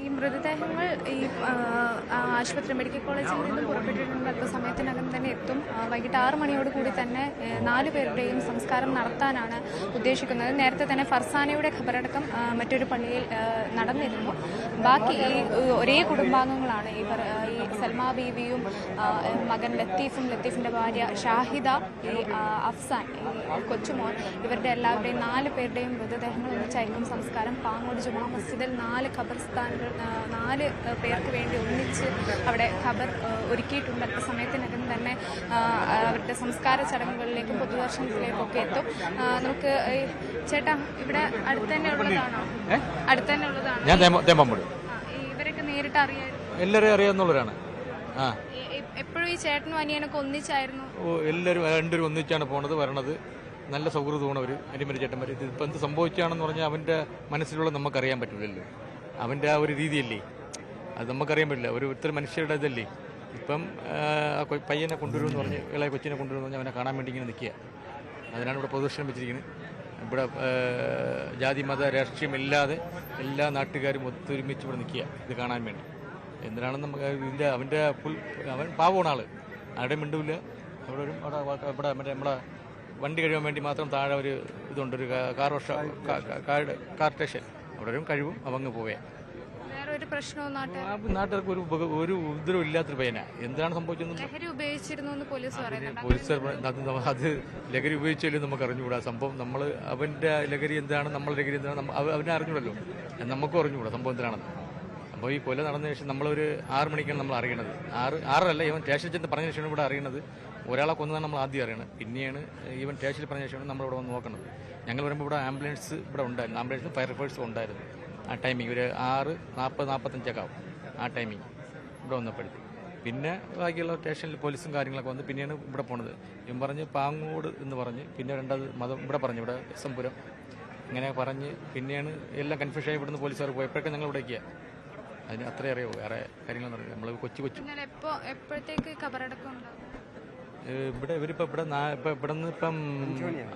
ഈ മൃതദേഹങ്ങൾ ഈ ആശുപത്രി മെഡിക്കൽ കോളേജിൽ നിന്നും പുറപ്പെട്ടിട്ടുണ്ട്. അല്പസമയത്തിനകം തന്നെ എത്തും. വൈകിട്ട് 6 മണിയോട് കൂടി തന്നെ 4 പേരുടെയും സംസ്കാരം നടത്താനാണ് ഉദ്ദേശിക്കുന്നത്. നേരത്തെ തന്നെ ഫർസാനയുടെ ഖബറടക്കം മറ്റൊരു പള്ളിയിൽ നടന്നിരുന്നു. ബാക്കി ഈ ഒരേ കുടുംബാംഗങ്ങളാണ്. ഈ സൽമ ബീവിയും മകൻ ലത്തീഫിന്റെ ഭാര്യ ഷാഹിദ, ഈ അഫ്സാൻ, ഈ കൊച്ചുമോൻ, ഇവരുടെ എല്ലാവരുടെയും 4 പേരുടെയും മൃതദേഹങ്ങൾ ഒന്നിച്ചായിരിക്കും സംസ്കാരം. പാങ്ങോട് ജുമാ മസ്ജിദിൽ 4 ഖബർസ്ഥാനുകൾ 4 പേർക്ക് വേണ്ടി ഒന്നിച്ച് അവിടെ ഖബർ ഒരുക്കിയിട്ടുണ്ട്. അല്പസമയത്തിനകം തന്നെ അവരുടെ സംസ്കാര ചടങ്ങുകളിലേക്കും പൊതുദർശനത്തിലേക്കും ഒക്കെ എത്തും. നമുക്ക് ചേട്ടാ, ഇവിടെ അടുത്ത് തന്നെ ഉള്ളതാണോ? അടുത്ത് തന്നെ ഉള്ളതാണോ? ഇവരൊക്കെ നേരിട്ട് അറിയായിരുന്നു? എല്ലാവരും അറിയാവുന്നവരാണ്. എപ്പോഴും ഈ ചേട്ടനും അനിയനൊക്കെ ഒന്നിച്ചായിരുന്നു? എല്ലാവരും രണ്ടുപേരും ഒന്നിച്ചാണ് പോണത് വരണത്. നല്ല സൗഹൃദമാണ് അവർ, അനിമരി ചേട്ടന്മാർ. ഇതിപ്പോൾ എന്ത് സംഭവിച്ചാണെന്ന് പറഞ്ഞാൽ അവൻ്റെ മനസ്സിലുള്ള നമുക്കറിയാൻ പറ്റില്ലല്ലോ. അവൻ്റെ ആ ഒരു രീതിയല്ലേ, അത് നമുക്കറിയാൻ പറ്റില്ല. ഇത്ര മനുഷ്യരുടെ ഇതല്ലേ. ഇപ്പം പയ്യനെ കൊണ്ടുവരുമെന്ന് പറഞ്ഞ്, ഇളയ കൊച്ചിനെ കൊണ്ടുവരുമെന്ന് പറഞ്ഞ് അവനെ കാണാൻ വേണ്ടി ഇങ്ങനെ നിൽക്കുക. അതിനാണ് ഇവിടെ പ്രദർശനം വെച്ചിരിക്കുന്നത്. ഇവിടെ ജാതി മത രാഷ്ട്രീയമില്ലാതെ എല്ലാ നാട്ടുകാരും ഒത്തൊരുമിച്ച് ഇവിടെ നിൽക്കുക ഇത് കാണാൻ വേണ്ടി. എന്തിനാണെന്ന് നമുക്ക് ഇതിൻ്റെ അവൻ പാവമാണ് ആള്, ആരുടെയും മിണ്ടില്ല. അവിടെ ഒരു ഇവിടെ മറ്റേ നമ്മളെ വണ്ടി കഴിയാൻ വേണ്ടി മാത്രം താഴെ ഒരു ഇതുണ്ട്, ഒരു കാർ സ്റ്റേഷൻ. അവിടെ ഒരു കഴിവും അവങ്ങ് പോവേ. നാട്ടുകാർക്ക് ഒരു ഉപദ്രവം ഇല്ലാത്തൊരു പയ്യനാ. എന്താണ് സംഭവിച്ചത്? പോലീസ് അത് ലഹരി ഉപയോഗിച്ചാലും നമുക്ക് അറിഞ്ഞുകൂടാ സംഭവം. നമ്മൾ അവന്റെ ലഹരി എന്താണ്, നമ്മളെ ലഹരി എന്താണ് അവനെ അറിഞ്ഞൂടല്ലോ, നമുക്കും അറിഞ്ഞുകൂടാ സംഭവം എന്താണെന്ന്. അപ്പോൾ ഈ കൊല നടന്ന ശേഷം നമ്മളൊരു 6 മണിക്കാണ് നമ്മൾ അറിയണത്. 6 ഇവൻ സ്റ്റേഷനിൽ ചെന്ന് പറഞ്ഞ ശേഷമാണ് ഇവിടെ അറിയണത്. ഒരാളെ കൊന്നതാണ് നമ്മൾ ആദ്യം അറിയണത്. പിന്നെയാണ് ഇവൻ സ്റ്റേഷനിൽ പറഞ്ഞ ശേഷമാണ് നമ്മളിവിടെ വന്ന് നോക്കുന്നത്. ഞങ്ങൾ വരുമ്പോൾ ഇവിടെ ആംബുലൻസ് ഇവിടെ ഉണ്ടായിരുന്നു, ആംബുലൻസും ഫയർഫോഴ്സും ഉണ്ടായിരുന്നു. ആ ടൈമിങ് ഒരു 6:40-45 ആവും ആ ടൈമിങ് ഇവിടെ വന്നപ്പോഴത്തേക്ക്. പിന്നെ ബാക്കിയുള്ള സ്റ്റേഷനിൽ പോലീസും കാര്യങ്ങളൊക്കെ വന്ന് പിന്നെയാണ് ഇവിടെ പോണത്. ഇവൻ പറഞ്ഞ് പാങ്ങോട് എന്ന് പറഞ്ഞ്, പിന്നെ രണ്ടാമത് മതം ഇവിടെ പറഞ്ഞു, ഇവിടെ എസ്എംപുരം ഇങ്ങനെ പറഞ്ഞ് പിന്നെയാണ് എല്ലാം കൺഫ്യൂഷനായി ഇവിടുന്ന് പോലീസുകാർ പോയപ്പോഴൊക്കെ ഞങ്ങൾ ഇവിടേക്കാ. അതിന് അത്രേ അറിയാവൂ, വേറെ കാര്യങ്ങളൊന്നും അറിയാം. നമ്മൾ കൊച്ചു ഇവിടെ ഇവരിപ്പോൾ ഇവിടെ നിന്ന് ഇപ്പം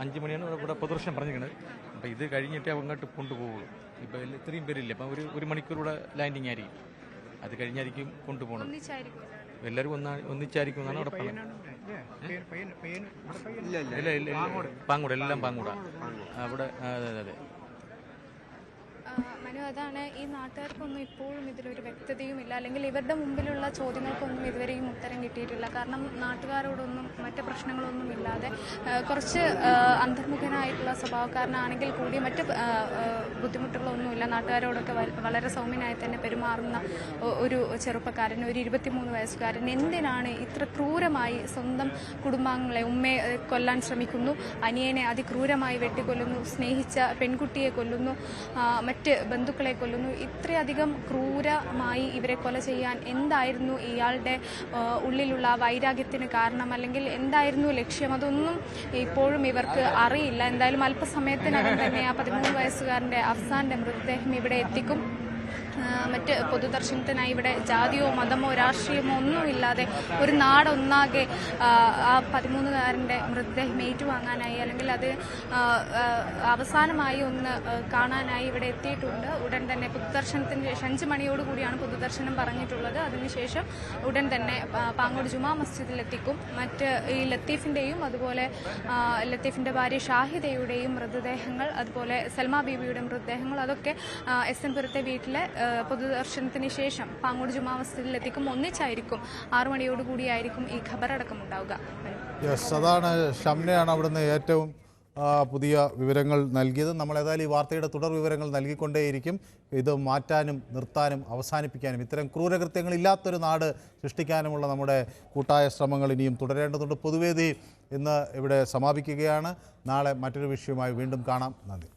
5 മണിയാണ് ഇവിടെ പൊതുദർശനം പറഞ്ഞിരിക്കുന്നത്. അപ്പം ഇത് കഴിഞ്ഞിട്ട് അങ്ങോട്ട് കൊണ്ടുപോകുള്ളൂ. ഇപ്പം ഇത്രയും പേരില്ല, അപ്പം ഒരു മണിക്കൂർ ഇവിടെ ലാൻഡിങ് ആയിരിക്കും. അത് കഴിഞ്ഞായിരിക്കും കൊണ്ടുപോകണം. എല്ലാവരും ഒന്നിച്ചായിരിക്കും എന്നാണ് അവിടെ പറഞ്ഞത്. ഇല്ല പാങ്ങോട്, എല്ലാം പാങ്ങോടാ അവിടെ. അതെ. മനു, അതാണ് ഈ നാട്ടുകാർക്കൊന്നും ഇപ്പോഴും ഇതിലൊരു വ്യക്തതയുമില്ല, അല്ലെങ്കിൽ ഇവരുടെ മുമ്പിലുള്ള ചോദ്യങ്ങൾക്കൊന്നും ഇതുവരെയും ഉത്തരം കിട്ടിയിട്ടില്ല. കാരണം നാട്ടുകാരോടൊന്നും മറ്റ് പ്രശ്നങ്ങളൊന്നും ഇല്ലാതെ കുറച്ച് അന്തർമുഖനായിട്ടുള്ള സ്വഭാവക്കാരനാണെങ്കിൽ കൂടി മറ്റ് ബുദ്ധിമുട്ടുകളൊന്നുമില്ല. നാട്ടുകാരോടൊക്കെ വളരെ സൗമ്യനായി തന്നെ പെരുമാറുന്ന ഒരു ചെറുപ്പക്കാരൻ, ഒരു 23 വയസ്സുകാരൻ എന്തിനാണ് ഇത്ര ക്രൂരമായി സ്വന്തം കുടുംബാംഗങ്ങളെ, ഉമ്മയെ കൊല്ലാൻ ശ്രമിക്കുന്നു, അനിയനെ അതിക്രൂരമായി വെട്ടിക്കൊല്ലുന്നു, സ്നേഹിച്ച പെൺകുട്ടിയെ കൊല്ലുന്നു, മറ്റ് ബന്ധുക്കളെ കൊല്ലുന്നു. ഇത്രയധികം ക്രൂരമായി ഇവരെ കൊല ചെയ്യാൻ എന്തായിരുന്നു ഇയാളുടെ ഉള്ളിലുള്ള വൈരാഗ്യത്തിന് കാരണം, അല്ലെങ്കിൽ എന്തായിരുന്നു ലക്ഷ്യം? അതൊന്നും ഇപ്പോഴും ഇവർക്ക് അറിയില്ല. എന്തായാലും അല്പസമയത്തിനകം തന്നെ ആ 13 വയസ്സുകാരൻ്റെ അഫ്സാന്റെ മൃതദേഹം ഇവിടെ എത്തിക്കും. മറ്റ് പൊതുദർശനത്തിനായി ഇവിടെ ജാതിയോ മതമോ രാഷ്ട്രീയമോ ഒന്നുമില്ലാതെ ഒരു നാടൊന്നാകെ ആ 13കാരൻ്റെ മൃതദേഹം ഏറ്റുവാങ്ങാനായി, അല്ലെങ്കിൽ അത് അവസാനമായി ഒന്ന് കാണാനായി ഇവിടെ എത്തിയിട്ടുണ്ട്. ഉടൻ തന്നെ പൊതുദർശനത്തിന് ശേഷം 5 മണിയോടുകൂടിയാണ് പൊതുദർശനം പറഞ്ഞിട്ടുള്ളത്. അതിനുശേഷം ഉടൻ തന്നെ പാങ്ങോട് ജുമാ മസ്ജിദിലെത്തിക്കും. മറ്റ് ഈ ലത്തീഫിൻ്റെയും അതുപോലെ ലത്തീഫിൻ്റെ ഭാര്യ ഷാഹിദയുടെയും മൃതദേഹങ്ങൾ, അതുപോലെ സൽമ ബീവിയുടെ മൃതദേഹങ്ങൾ, അതൊക്കെ SN പുരത്തെ വീട്ടിലെ പൊതുദർശനത്തിന് ശേഷം പാങ്ങോട് ജുമാ മസ്ജിദിലെത്തിക്കും. ഒന്നിച്ചായിരിക്കും 6 മണിയോടുകൂടിയായിരിക്കും ഈ ഖബറടക്കം ഉണ്ടാവുക. അതാണ് ഷംനയാണ് അവിടുന്ന് ഏറ്റവും പുതിയ വിവരങ്ങൾ നൽകിയത്. നമ്മൾ ഏതായാലും ഈ വാർത്തയുടെ തുടർ വിവരങ്ങൾ നൽകിക്കൊണ്ടേയിരിക്കും. ഇത് മാറ്റാനും നിർത്താനും അവസാനിപ്പിക്കാനും ഇത്തരം ക്രൂരകൃത്യങ്ങളില്ലാത്തൊരു നാട് സൃഷ്ടിക്കാനുമുള്ള നമ്മുടെ കൂട്ടായ ശ്രമങ്ങൾ ഇനിയും തുടരേണ്ടതുണ്ട്. പൊതുവേദി ഇന്ന് ഇവിടെ സമാപിക്കുകയാണ്. നാളെ മറ്റൊരു വിഷയവുമായി വീണ്ടും കാണാം. നന്ദി.